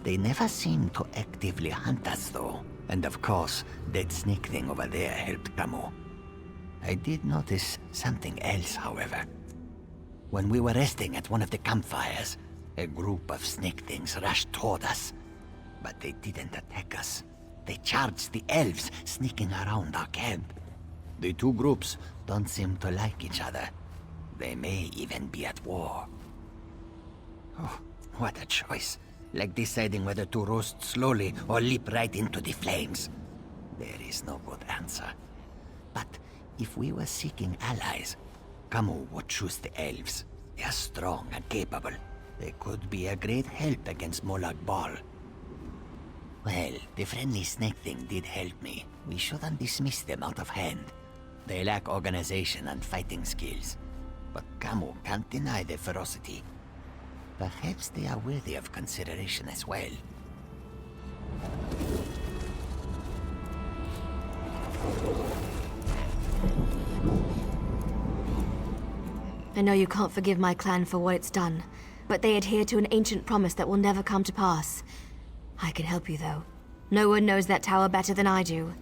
They never seemed to actively hunt us, though. And of course, that snake thing over there helped Camus. I did notice something else, however. When we were resting at one of the campfires, a group of snake things rushed toward us. But they didn't attack us. They charged the elves sneaking around our camp. The two groups don't seem to like each other. They may even be at war. Oh, what a choice. Like deciding whether to roast slowly or leap right into the flames. There is no good answer. But if we were seeking allies, Camus would choose the elves. They are strong and capable. They could be a great help against Molag Bal. Well, the friendly snake thing did help me. We shouldn't dismiss them out of hand. They lack organization and fighting skills. But Camus can't deny their ferocity. Perhaps they are worthy of consideration as well. I know you can't forgive my clan for what it's done, but they adhere to an ancient promise that will never come to pass. I can help you, though. No one knows that tower better than I do,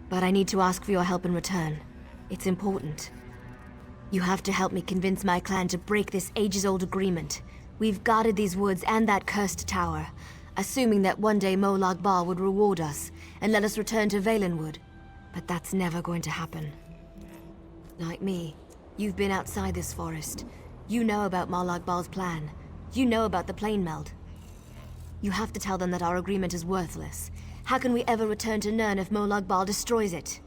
but I need to ask for your help in return. It's important. You have to help me convince my clan to break this ages-old agreement. We've guarded these woods and that cursed tower, assuming that one day Molag Bal would reward us and let us return to Valenwood. But that's never going to happen. Like me, you've been outside this forest. You know about Molag Bal's plan. You know about the plane meld. You have to tell them that our agreement is worthless. How can we ever return to Nirn if Molag Bal destroys it?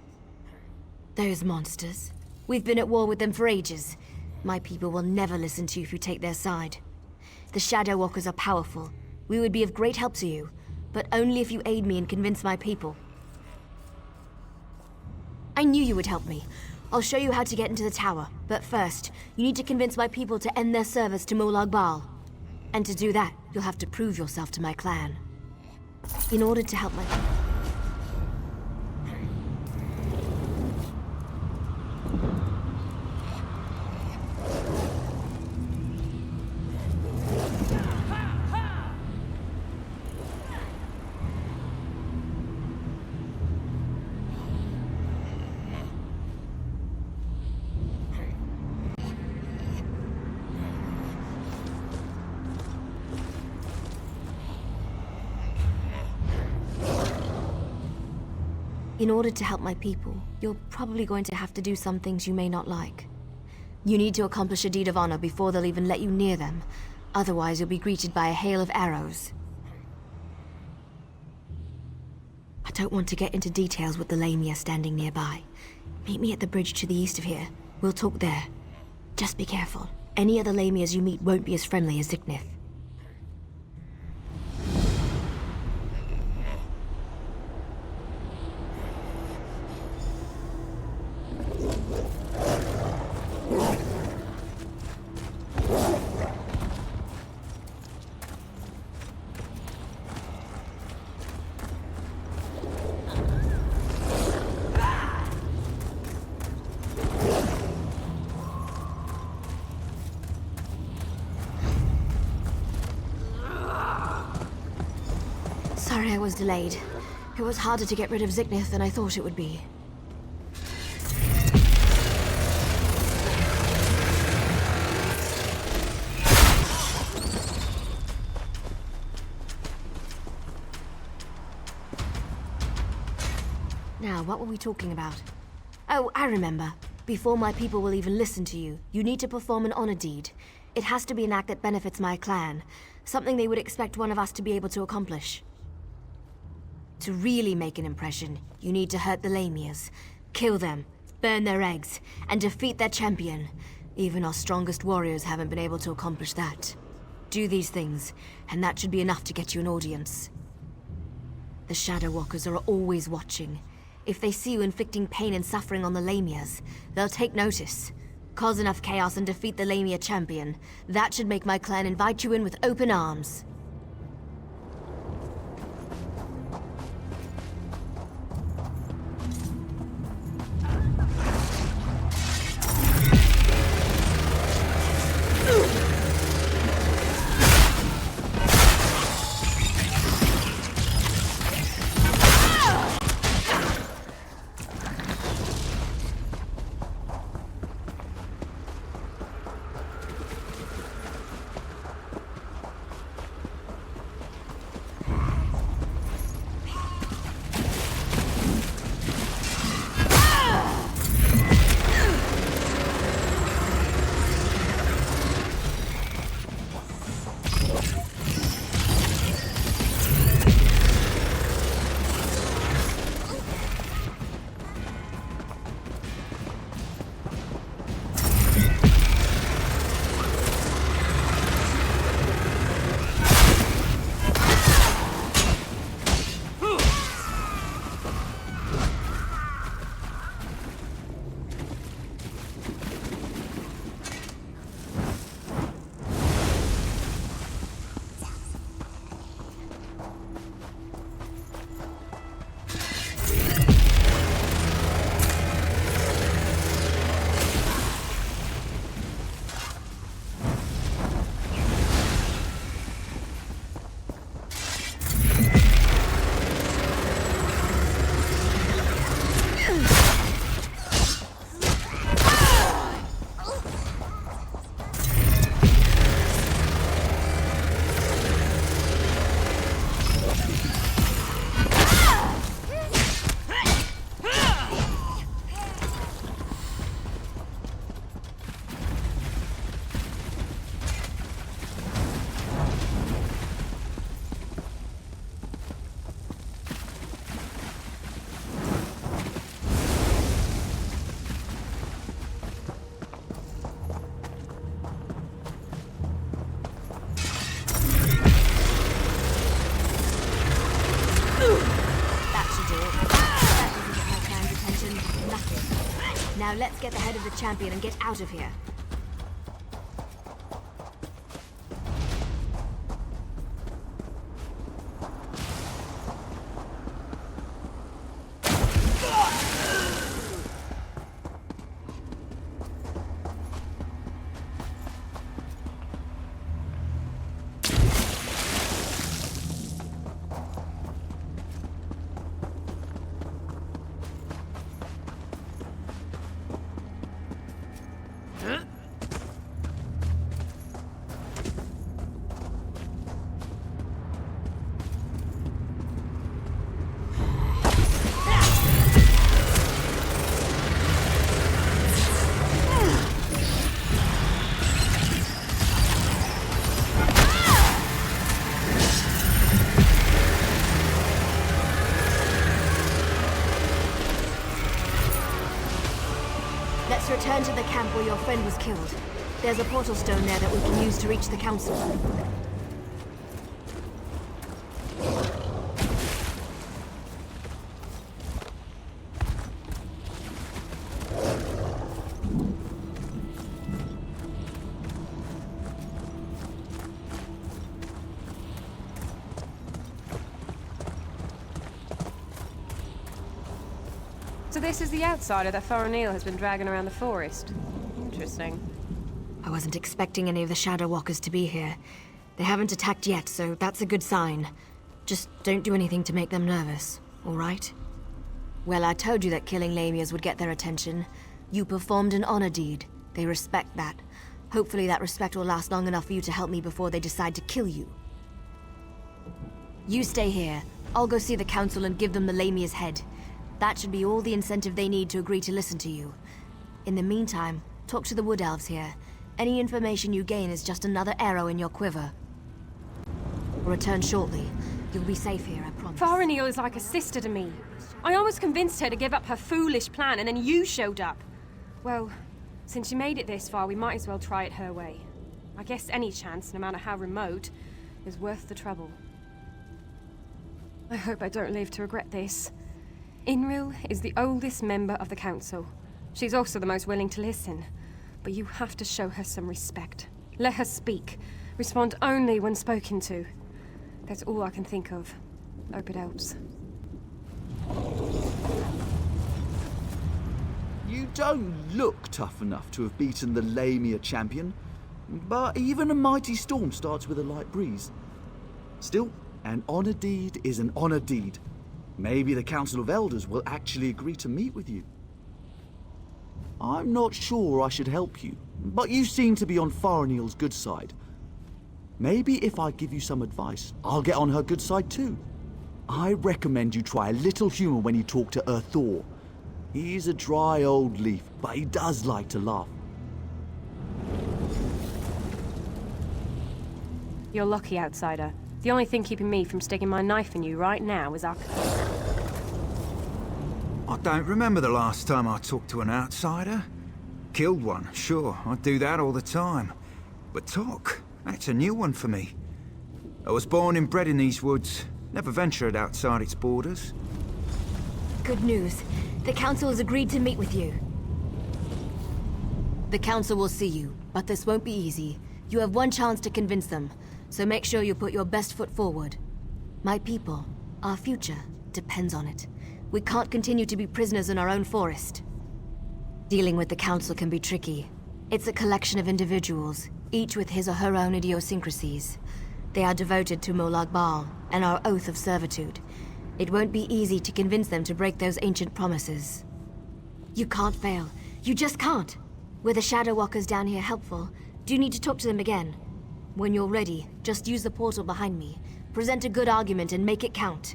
Those monsters. We've been at war with them for ages. My people will never listen to you if you take their side. The Shadow Walkers are powerful. We would be of great help to you, but only if you aid me and convince my people. I knew you would help me. I'll show you how to get into the tower, but first, you need to convince my people to end their service to Molag Bal. And to do that, you'll have to prove yourself to my clan. In order to help my... In order to help my people, you're probably going to have to do some things you may not like. You need to accomplish a deed of honor before they'll even let you near them. Otherwise, you'll be greeted by a hail of arrows. I don't want to get into details with the Lamia standing nearby. Meet me at the bridge to the east of here. We'll talk there. Just be careful. Any other Lamias you meet won't be as friendly as Ziknith. Sorry I was delayed. It was harder to get rid of Ziknith than I thought it would be. Now, what were we talking about? Oh, I remember. Before my people will even listen to you, you need to perform an honor deed. It has to be an act that benefits my clan. Something they would expect one of us to be able to accomplish. To really make an impression, you need to hurt the Lamias, kill them, burn their eggs, and defeat their champion. Even our strongest warriors haven't been able to accomplish that. Do these things, and that should be enough to get you an audience. The Shadow Walkers are always watching. If they see you inflicting pain and suffering on the Lamias, they'll take notice. Cause enough chaos and defeat the Lamia champion. That should make my clan invite you in with open arms. Now let's get the head of the champion and get out of here. Let's return to the camp where your friend was killed. There's a portal stone there that we can use to reach the council. So this is the outsider that Faranil has been dragging around the forest. Interesting. I wasn't expecting any of the Shadow Walkers to be here. They haven't attacked yet, so that's a good sign. Just don't do anything to make them nervous, all right? Well, I told you that killing Lamias would get their attention. You performed an honor deed. They respect that. Hopefully that respect will last long enough for you to help me before they decide to kill you. You stay here. I'll go see the council and give them the Lamia's head. That should be all the incentive they need to agree to listen to you. In the meantime, talk to the Wood Elves here. Any information you gain is just another arrow in your quiver. Return shortly. You'll be safe here, I promise. Faranil is like a sister to me. I almost convinced her to give up her foolish plan, and then you showed up. Well, since she made it this far, we might as well try it her way. I guess any chance, no matter how remote, is worth the trouble. I hope I don't live to regret this. Inril is the oldest member of the council. She's also the most willing to listen. But you have to show her some respect. Let her speak. Respond only when spoken to. That's all I can think of. Hope it helps. You don't look tough enough to have beaten the Lamia champion, but even a mighty storm starts with a light breeze. Still, an honor deed is an honor deed. Maybe the Council of Elders will actually agree to meet with you. I'm not sure I should help you, but you seem to be on Faranil's good side. Maybe if I give you some advice, I'll get on her good side too. I recommend you try a little humor when you talk to Thor. He's a dry old leaf, but he does like to laugh. You're lucky, outsider. The only thing keeping me from sticking my knife in you right now is our... I don't remember the last time I talked to an outsider. Killed one, sure, I do that all the time. But talk, that's a new one for me. I was born and bred in these woods, never ventured outside its borders. Good news. The council has agreed to meet with you. The council will see you, but this won't be easy. You have one chance to convince them, so make sure you put your best foot forward. My people, our future, depends on it. We can't continue to be prisoners in our own forest. Dealing with the council can be tricky. It's a collection of individuals, each with his or her own idiosyncrasies. They are devoted to Molag Bal and our oath of servitude. It won't be easy to convince them to break those ancient promises. You can't fail. You just can't. Were the Shadow Walkers down here helpful? Do you need to talk to them again? When you're ready, just use the portal behind me. Present a good argument and make it count.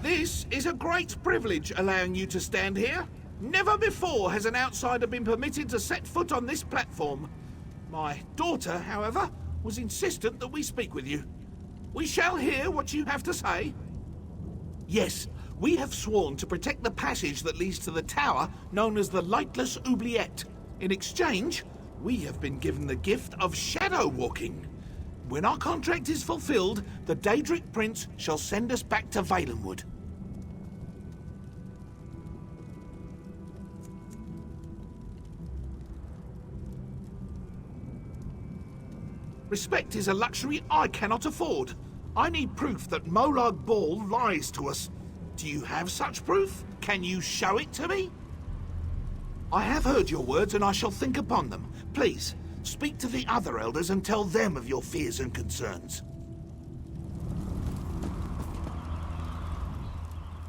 This is a great privilege allowing you to stand here. Never before has an outsider been permitted to set foot on this platform. My daughter, however, was insistent that we speak with you. We shall hear what you have to say. Yes, We have sworn to protect the passage that leads to the tower known as the Lightless Oubliette. In exchange, we have been given the gift of shadow walking. When our contract is fulfilled, the Daedric Prince shall send us back to Valenwood. Respect is a luxury I cannot afford. I need proof that Molag Bal lies to us. Do you have such proof? Can you show it to me? I have heard your words and I shall think upon them. Please, speak to the other elders and tell them of your fears and concerns.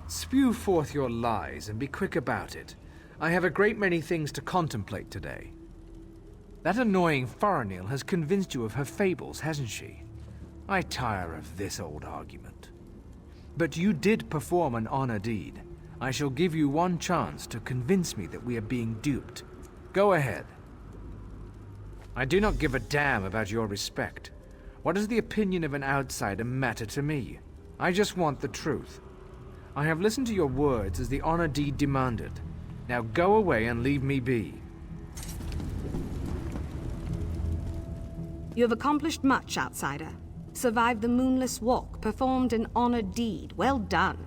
Spew forth your lies and be quick about it. I have a great many things to contemplate today. That annoying Faranil has convinced you of her fables, hasn't she? I tire of this old argument. But you did perform an honor deed. I shall give you one chance to convince me that we are being duped. Go ahead. I do not give a damn about your respect. What does the opinion of an outsider matter to me? I just want the truth. I have listened to your words as the honor deed demanded. Now go away and leave me be. You have accomplished much, outsider. Survived the moonless walk, performed an honored deed. Well done.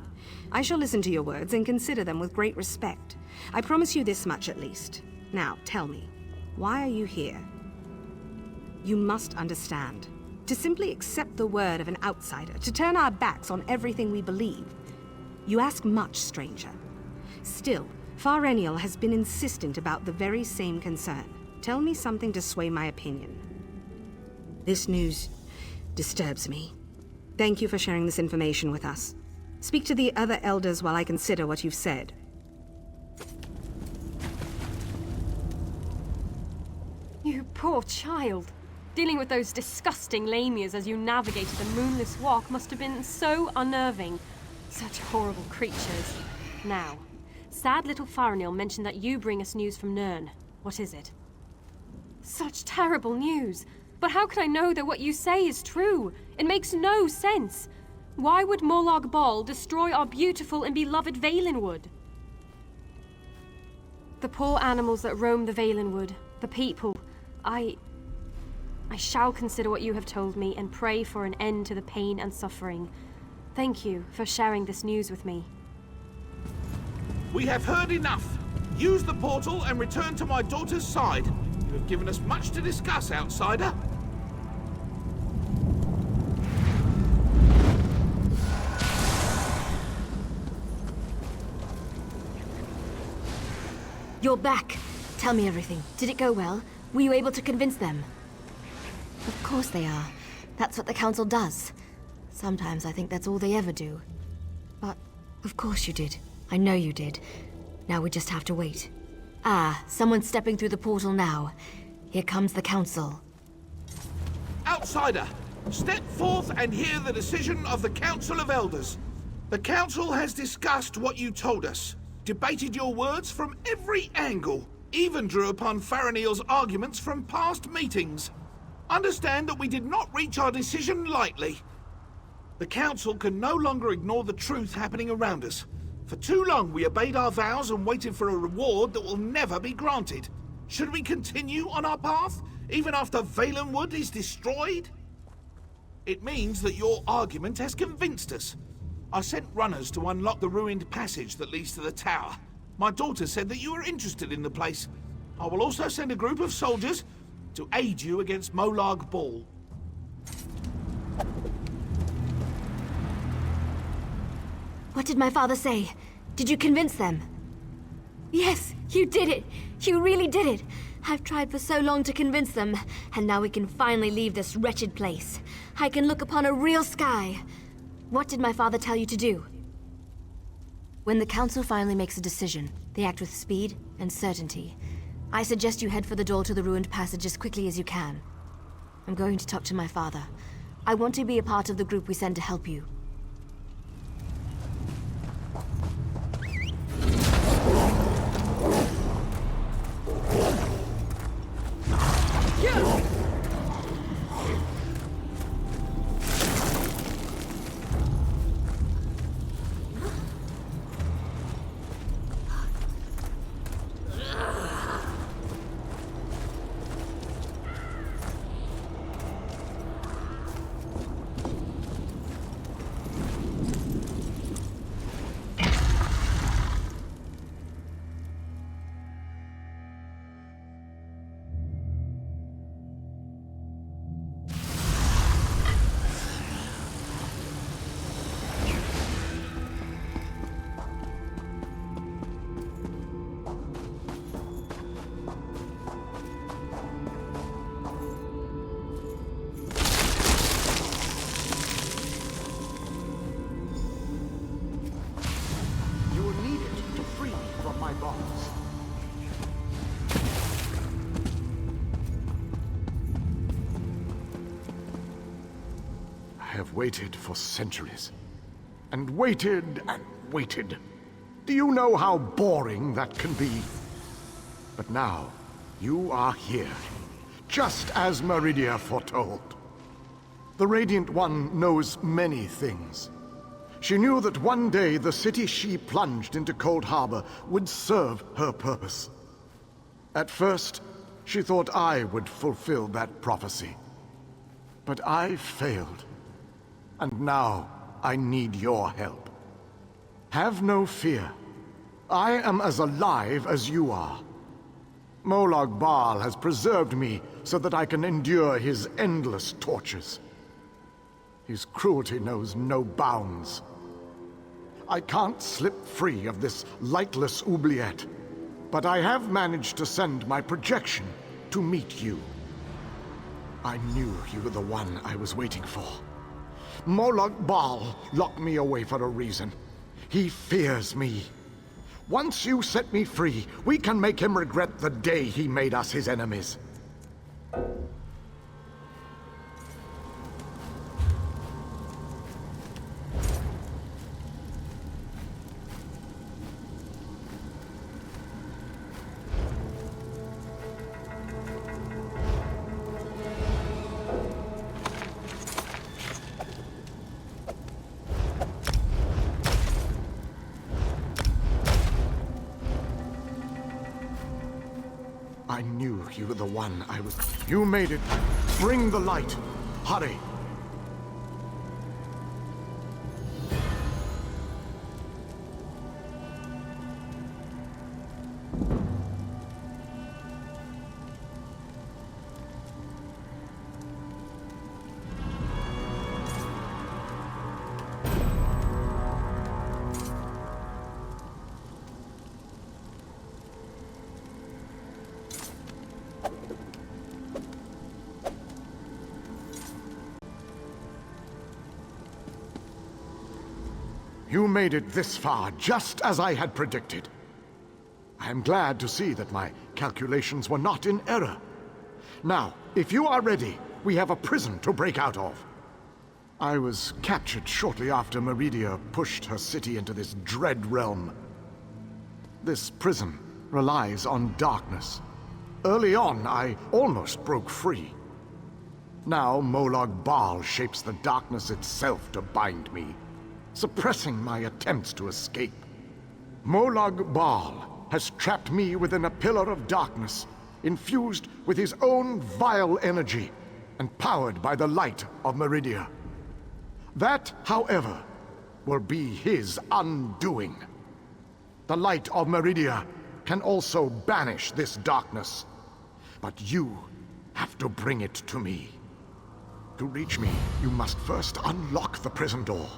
I shall listen to your words and consider them with great respect. I promise you this much at least. Now, tell me, why are you here? You must understand. To simply accept the word of an outsider, to turn our backs on everything we believe. You ask much, stranger. Still, Faranil has been insistent about the very same concern. Tell me something to sway my opinion. This news disturbs me. Thank you for sharing this information with us. Speak to the other elders while I consider what you've said. You poor child. Dealing with those disgusting lamias as you navigated the moonless walk must have been so unnerving. Such horrible creatures. Now, sad little Faranil mentioned that you bring us news from Nirn. What is it? Such terrible news. But how can I know that what you say is true? It makes no sense. Why would Molag Bal destroy our beautiful and beloved Valenwood? The poor animals that roam the Valenwood, the people, I shall consider what you have told me and pray for an end to the pain and suffering. Thank you for sharing this news with me. We have heard enough. Use the portal and return to my daughter's side. You have given us much to discuss, outsider. You're back. Tell me everything. Did it go well? Were you able to convince them? Of course they are. That's what the council does. Sometimes I think that's all they ever do. But, of course you did. I know you did. Now we just have to wait. Ah, someone's stepping through the portal now. Here comes the council. Outsider, step forth and hear the decision of the Council of Elders. The council has discussed what you told us, debated your words from every angle, even drew upon Faranil's arguments from past meetings. Understand that we did not reach our decision lightly. The council can no longer ignore the truth happening around us. For too long we obeyed our vows and waited for a reward that will never be granted. Should we continue on our path, even after Valenwood is destroyed? It means that your argument has convinced us. I sent runners to unlock the ruined passage that leads to the tower. My daughter said that you are interested in the place. I will also send a group of soldiers to aid you against Molag Bal. What did my father say? Did you convince them? Yes, you did it! You really did it! I've tried for so long to convince them, and now we can finally leave this wretched place. I can look upon a real sky. What did my father tell you to do? When the council finally makes a decision, they act with speed and certainty. I suggest you head for the door to the ruined passage as quickly as you can. I'm going to talk to my father. I want to be a part of the group we send to help you. have waited for centuries. And waited and waited. Do you know how boring that can be? But now, you are here, just as MERIDIA foretold. The Radiant One knows many things. She knew that one day the city she plunged into Coldharbour would serve her purpose. At first, she thought I would fulfill that prophecy. But I failed. And now, I need your help. Have no fear. I am as alive as you are. Molag Bal has preserved me so that I can endure his endless tortures. His cruelty knows no bounds. I can't slip free of this lightless oubliette, but I have managed to send my projection to meet you. I knew you were the one I was waiting for. Molag Bal locked me away for a reason. He fears me. Once you set me free, we can make him regret the day he made us his enemies. I knew you were the one I was... You made it. Bring the light. Hurry. You made it this far, just as I had predicted. I am glad to see that my calculations were not in error. Now, if you are ready, we have a prison to break out of. I was captured shortly after MERIDIA pushed her city into this dread realm. This prison relies on darkness. Early on, I almost broke free. Now, Molag Bal shapes the darkness itself to bind me, suppressing my attempts to escape. Molag Bal has trapped me within a pillar of darkness, infused with his own vile energy, and powered by the light of MERIDIA. That, however, will be his undoing. The light of MERIDIA can also banish this darkness, but you have to bring it to me. To reach me, you must first unlock the prison door.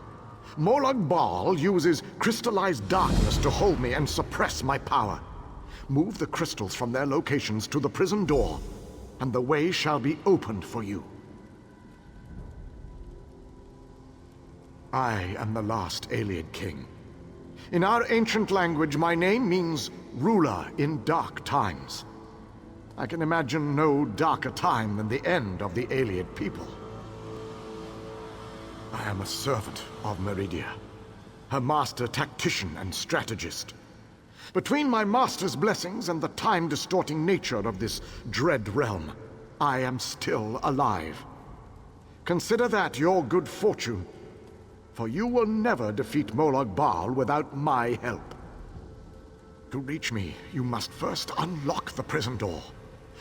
Molag Bal uses crystallized darkness to hold me and suppress my power. Move the crystals from their locations to the prison door, and the way shall be opened for you. I am the last Ayleid king. In our ancient language, my name means ruler in dark times. I can imagine no darker time than the end of the Ayleid people. I am a servant of MERIDIA, her master tactician and strategist. Between my master's blessings and the time-distorting nature of this dread realm, I am still alive. Consider that your good fortune, for you will never defeat Molag Bal without my help. To reach me, you must first unlock the prison door.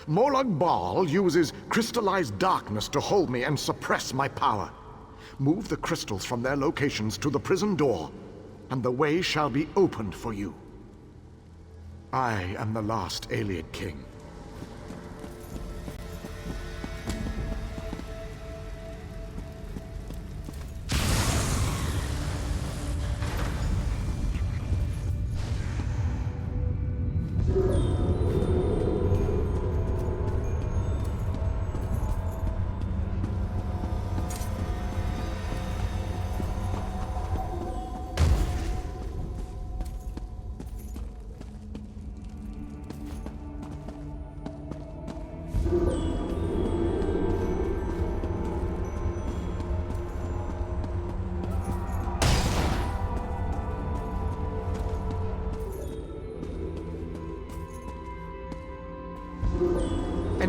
Molag Bal uses crystallized darkness to hold me and suppress my power. Move the crystals from their locations to the prison door, and the way shall be opened for you. I am the last Ayleid king.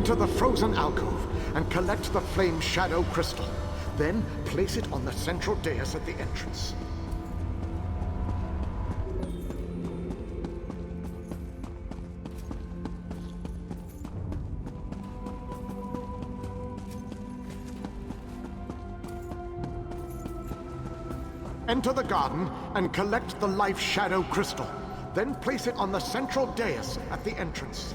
Enter the frozen alcove and collect the flame shadow crystal. Then place it on the central dais at the entrance. Enter the garden and collect the life shadow crystal. Then place it on the central dais at the entrance.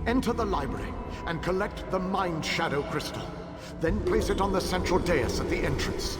Enter the library and collect the Mind Shadow Crystal. Then place it on the central dais at the entrance.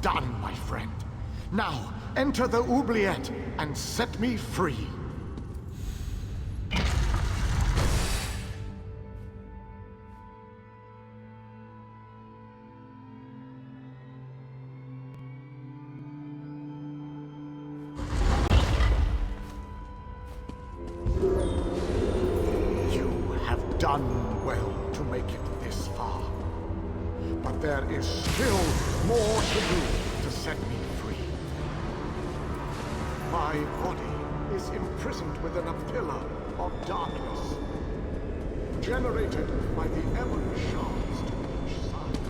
done, my friend. Now, enter the oubliette and set me free. Done well to make it this far. But there is still more to do to set me free. My body is imprisoned within a pillar of darkness, generated by the emerald shards to each side.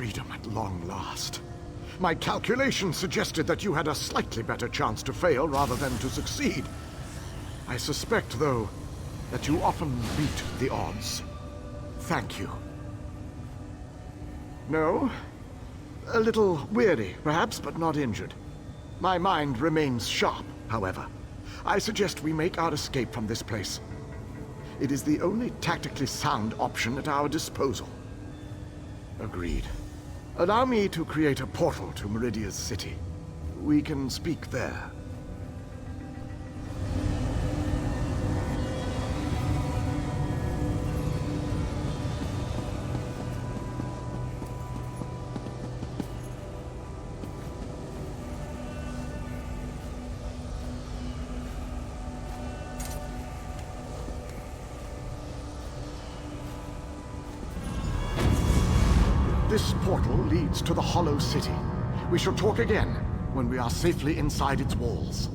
freedom at long last. My calculations suggested that you had a slightly better chance to fail rather than to succeed. I suspect, though, that you often beat the odds. Thank you. No? A little weary, perhaps, but not injured. My mind remains sharp, however. I suggest we make our escape from this place. It is the only tactically sound option at our disposal. Agreed. Allow me to create a portal to Meridia's city. We can speak there. This portal leads to the Hollow City. We shall talk again when we are safely inside its walls.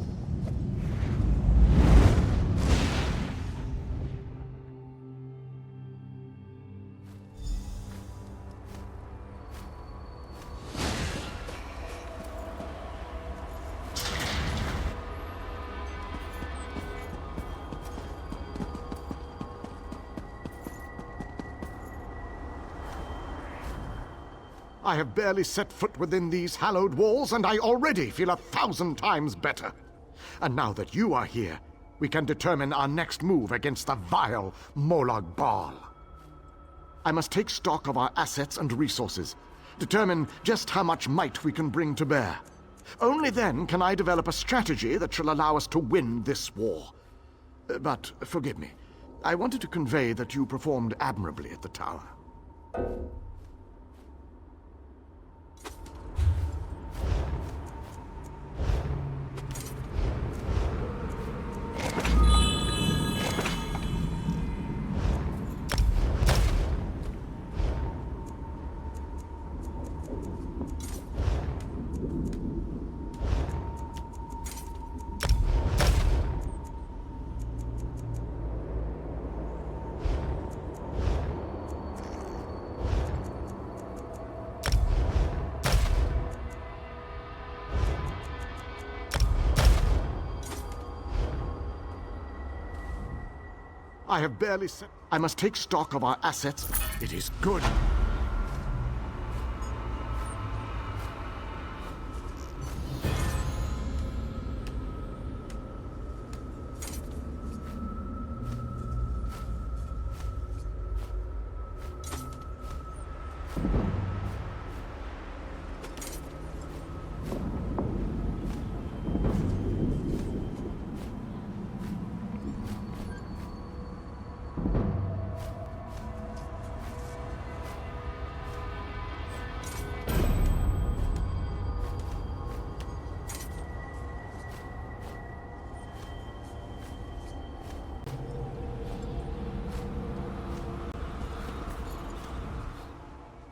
I have barely set foot within these hallowed walls, and I already feel 1,000 times better. And now that you are here, we can determine our next move against the vile Molag Bal. I must take stock of our assets and resources, determine just how much might we can bring to bear. Only then can I develop a strategy that shall allow us to win this war. But forgive me, I wanted to convey that you performed admirably at the tower. I have barely set... I must take stock of our assets. It is good.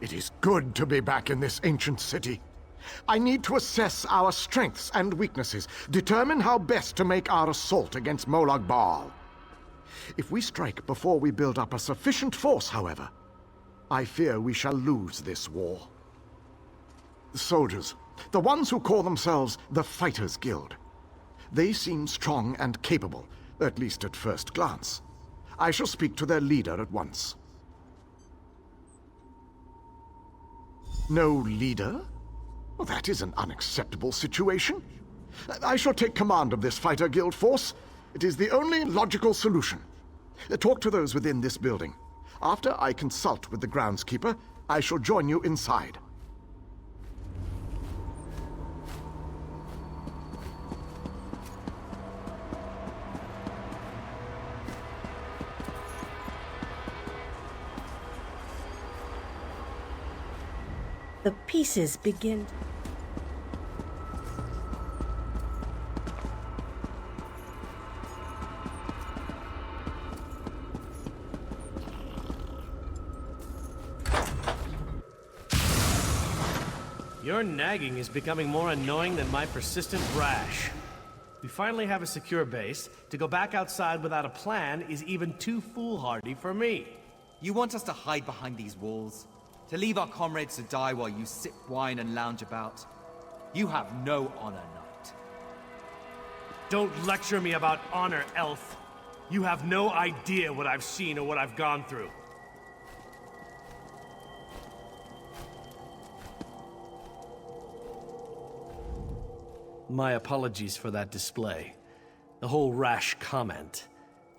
It is good to be back in this ancient city. I need to assess our strengths and weaknesses, determine how best to make our assault against Molag Bal. If we strike before we build up a sufficient force, however, I fear we shall lose this war. The soldiers, the ones who call themselves the Fighters Guild, they seem strong and capable, at least at first glance. I shall speak to their leader at once. No leader? Well, that is an unacceptable situation. I shall take command of this Fighter Guild force. It is the only logical solution. Talk to those within this building. After I consult with the groundskeeper, I shall join you inside. The pieces begin. Your nagging is becoming more annoying than my persistent brash. We finally have a secure base. To go back outside without a plan is even too foolhardy for me. You want us to hide behind these walls? To leave our comrades to die while you sip wine and lounge about? You have no honor, knight. Don't lecture me about honor, elf. You have no idea what I've seen or what I've gone through. My apologies for that display. The whole rash comment.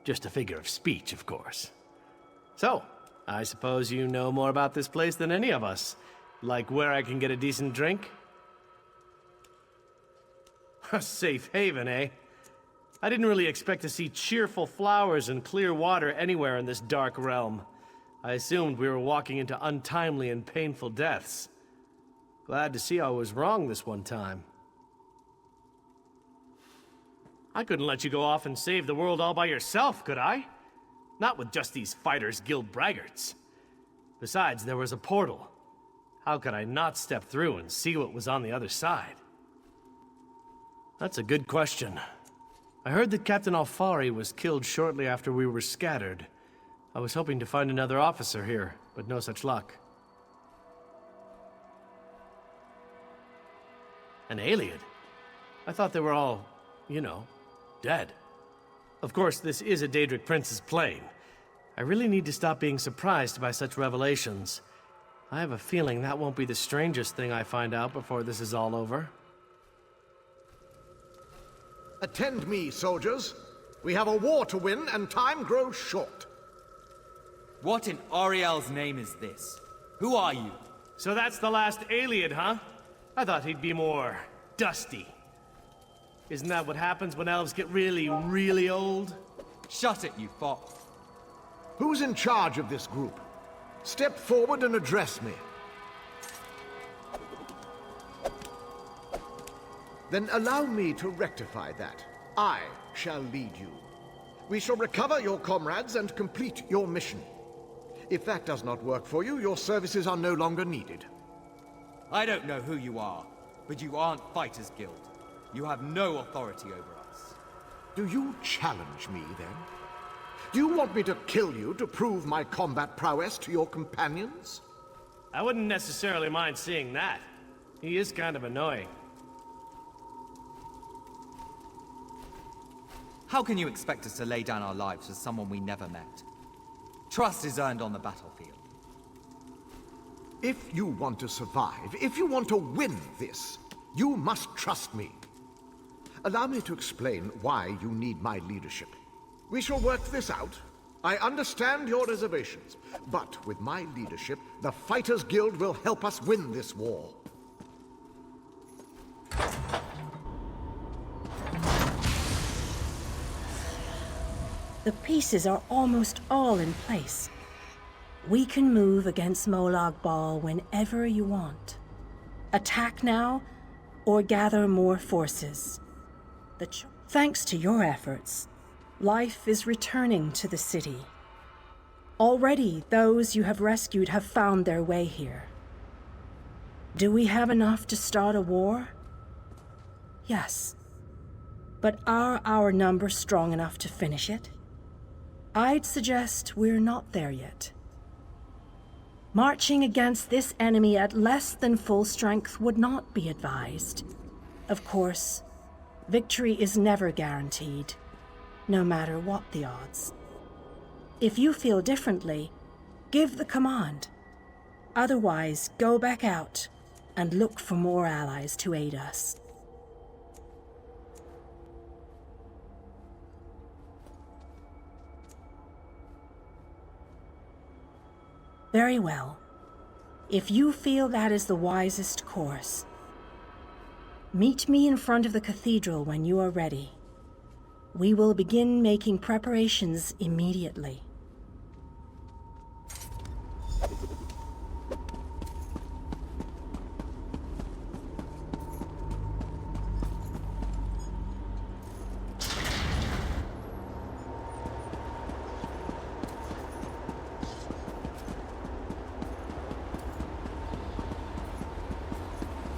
Just a figure of speech, of course. So, I suppose you know more about this place than any of us. Like where I can get a decent drink? A safe haven, eh? I didn't really expect to see cheerful flowers and clear water anywhere in this dark realm. I assumed we were walking into untimely and painful deaths. Glad to see I was wrong this one time. I couldn't let you go off and save the world all by yourself, could I? Not with just these Fighters Guild braggarts. Besides, there was a portal. How could I not step through and see what was on the other side? That's a good question. I heard that Captain Alfari was killed shortly after we were scattered. I was hoping to find another officer here, but no such luck. An alien? I thought they were all, you know, dead. Of course, this is a Daedric Prince's plane. I really need to stop being surprised by such revelations. I have a feeling that won't be the strangest thing I find out before this is all over. Attend me, soldiers. We have a war to win, and time grows short. What in Ariel's name is this? Who are you? So that's the last alien, huh? I thought he'd be more dusty. Isn't that what happens when elves get really, really old? Shut it, you fox. Who's in charge of this group? Step forward and address me. Then allow me to rectify that. I shall lead you. We shall recover your comrades and complete your mission. If that does not work for you, your services are no longer needed. I don't know who you are, but you aren't Fighters Guild. You have no authority over us. Do you challenge me, then? Do you want me to kill you to prove my combat prowess to your companions? I wouldn't necessarily mind seeing that. He is kind of annoying. How can you expect us to lay down our lives for someone we never met? Trust is earned on the battlefield. If you want to survive, if you want to win this, you must trust me. Allow me to explain why you need my leadership. We shall work this out. I understand your reservations, but with my leadership, the Fighters Guild will help us win this war. The pieces are almost all in place. We can move against Molag Bal whenever you want. Attack now, or gather more forces. Thanks to your efforts, life is returning to the city. Already, those you have rescued have found their way here. Do we have enough to start a war? Yes. But are our numbers strong enough to finish it? I'd suggest we're not there yet. Marching against this enemy at less than full strength would not be advised. Of course, victory is never guaranteed, no matter what the odds. If you feel differently, give the command. Otherwise, go back out and look for more allies to aid us. Very well. If you feel that is the wisest course, meet me in front of the cathedral when you are ready. We will begin making preparations immediately.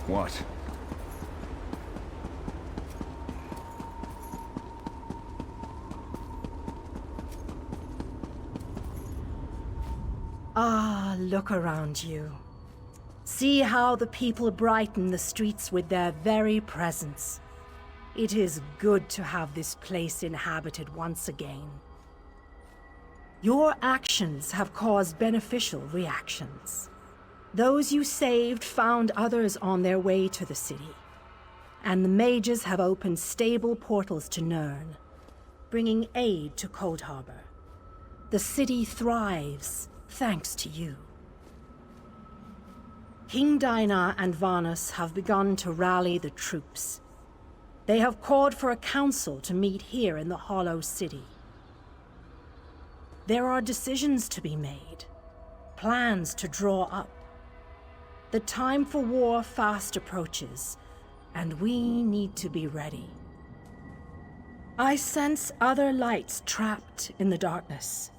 What? Ah, look around you. See how the people brighten the streets with their very presence. It is good to have this place inhabited once again. Your actions have caused beneficial reactions. Those you saved found others on their way to the city, and the mages have opened stable portals to Nirn, bringing aid to Coldharbour. The city thrives thanks to you. King Dinar and Vanus have begun to rally the troops. They have called for a council to meet here in the Hallow City. There are decisions to be made, plans to draw up. The time for war fast approaches, and we need to be ready. I sense other lights trapped in the darkness.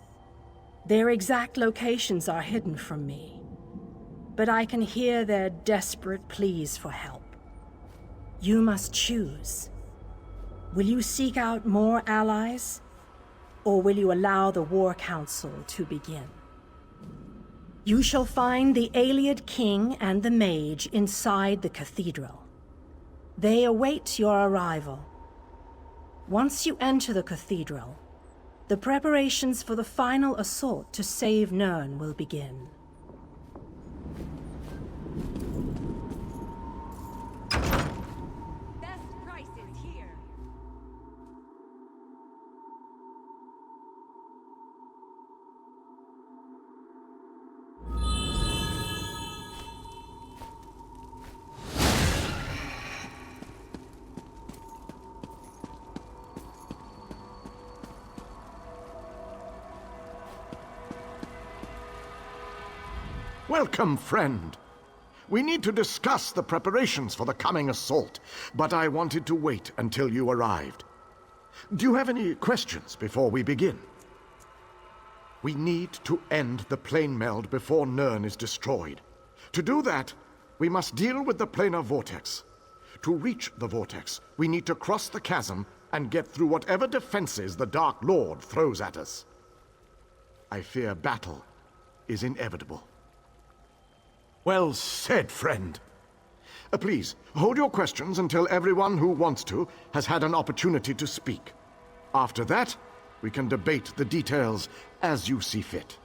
Their exact locations are hidden from me, but I can hear their desperate pleas for help. You must choose. Will you seek out more allies, or will you allow the War Council to begin? You shall find the Ayleid King and the Mage inside the cathedral. They await your arrival. Once you enter the cathedral, the preparations for the final assault to save Nirn will begin. Welcome, friend. We need to discuss the preparations for the coming assault, but I wanted to wait until you arrived. Do you have any questions before we begin? We need to end the plane meld before Nirn is destroyed. To do that, we must deal with the planar vortex. To reach the vortex, we need to cross the chasm and get through whatever defenses the Dark Lord throws at us. I fear battle is inevitable. Well said, friend. Please, hold your questions until everyone who wants to has had an opportunity to speak. After that, we can debate the details as you see fit.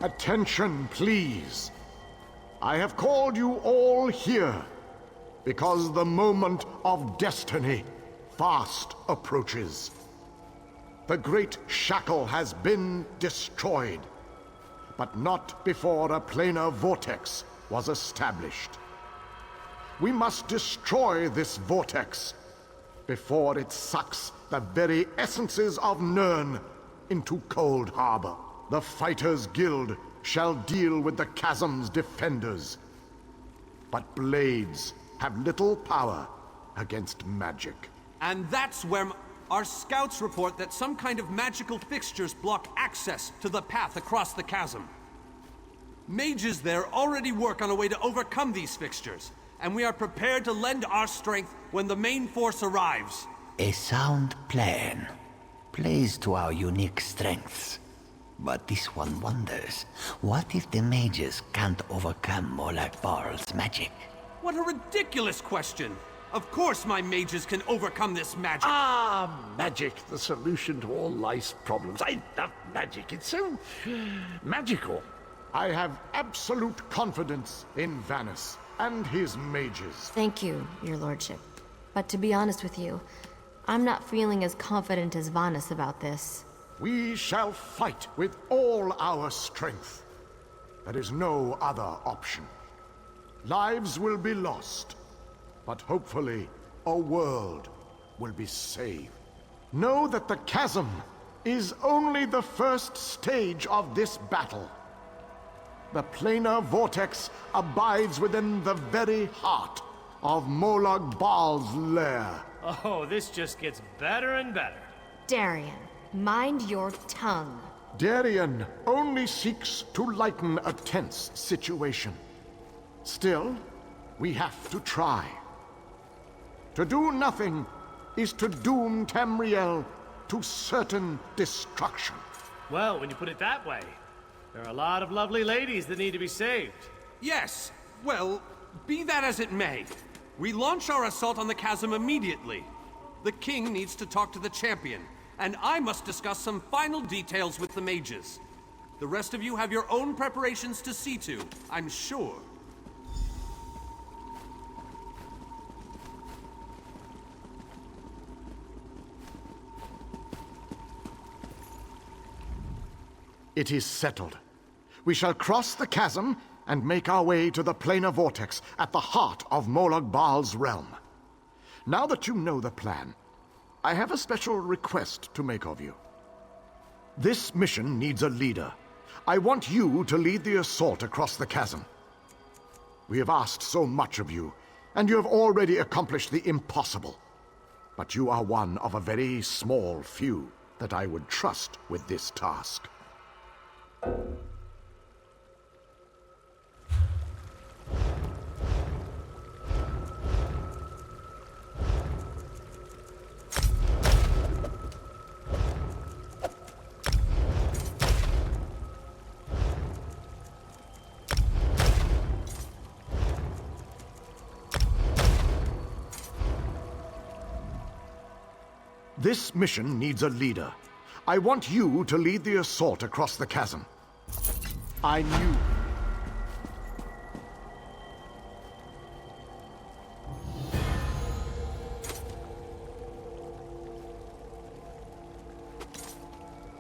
Attention, please. I have called you all here because the moment of destiny fast approaches. The great shackle has been destroyed, but not before a planar vortex was established. We must destroy this vortex before it sucks the very essences of Nirn into Coldharbour. The Fighters Guild shall deal with the chasm's defenders, but blades have little power against magic. And that's where our scouts report that some kind of magical fixtures block access to the path across the chasm. Mages there already work on a way to overcome these fixtures, and we are prepared to lend our strength when the main force arrives. A sound plan. Plays to our unique strengths. But this one wonders, what if the mages can't overcome Molag Barl's magic? What a ridiculous question! Of course my mages can overcome this magic! Ah, magic, the solution to all life's problems. I love magic, it's so magical. I have absolute confidence in Vanus and his mages. Thank you, your lordship. But to be honest with you, I'm not feeling as confident as Vanus about this. We shall fight with all our strength. There is no other option. Lives will be lost, but hopefully a world will be saved. Know that the chasm is only the first stage of this battle. The planar vortex abides within the very heart of Molag Bal's lair. Oh, this just gets better and better. Darian, mind your tongue. Darian only seeks to lighten a tense situation. Still, we have to try. To do nothing is to doom Tamriel to certain destruction. Well, when you put it that way, there are a lot of lovely ladies that need to be saved. Yes. Well, be that as it may, we launch our assault on the chasm immediately. The king needs to talk to the champion, and I must discuss some final details with the mages. The rest of you have your own preparations to see to, I'm sure. It is settled. We shall cross the chasm and make our way to the planar vortex at the heart of Molag Baal's realm. Now that you know the plan, I have a special request to make of you. This mission needs a leader. I want you to lead the assault across the chasm. We have asked so much of you, and you have already accomplished the impossible. But you are one of a very small few that I would trust with this task. This mission needs a leader. I want you to lead the assault across the chasm. I knew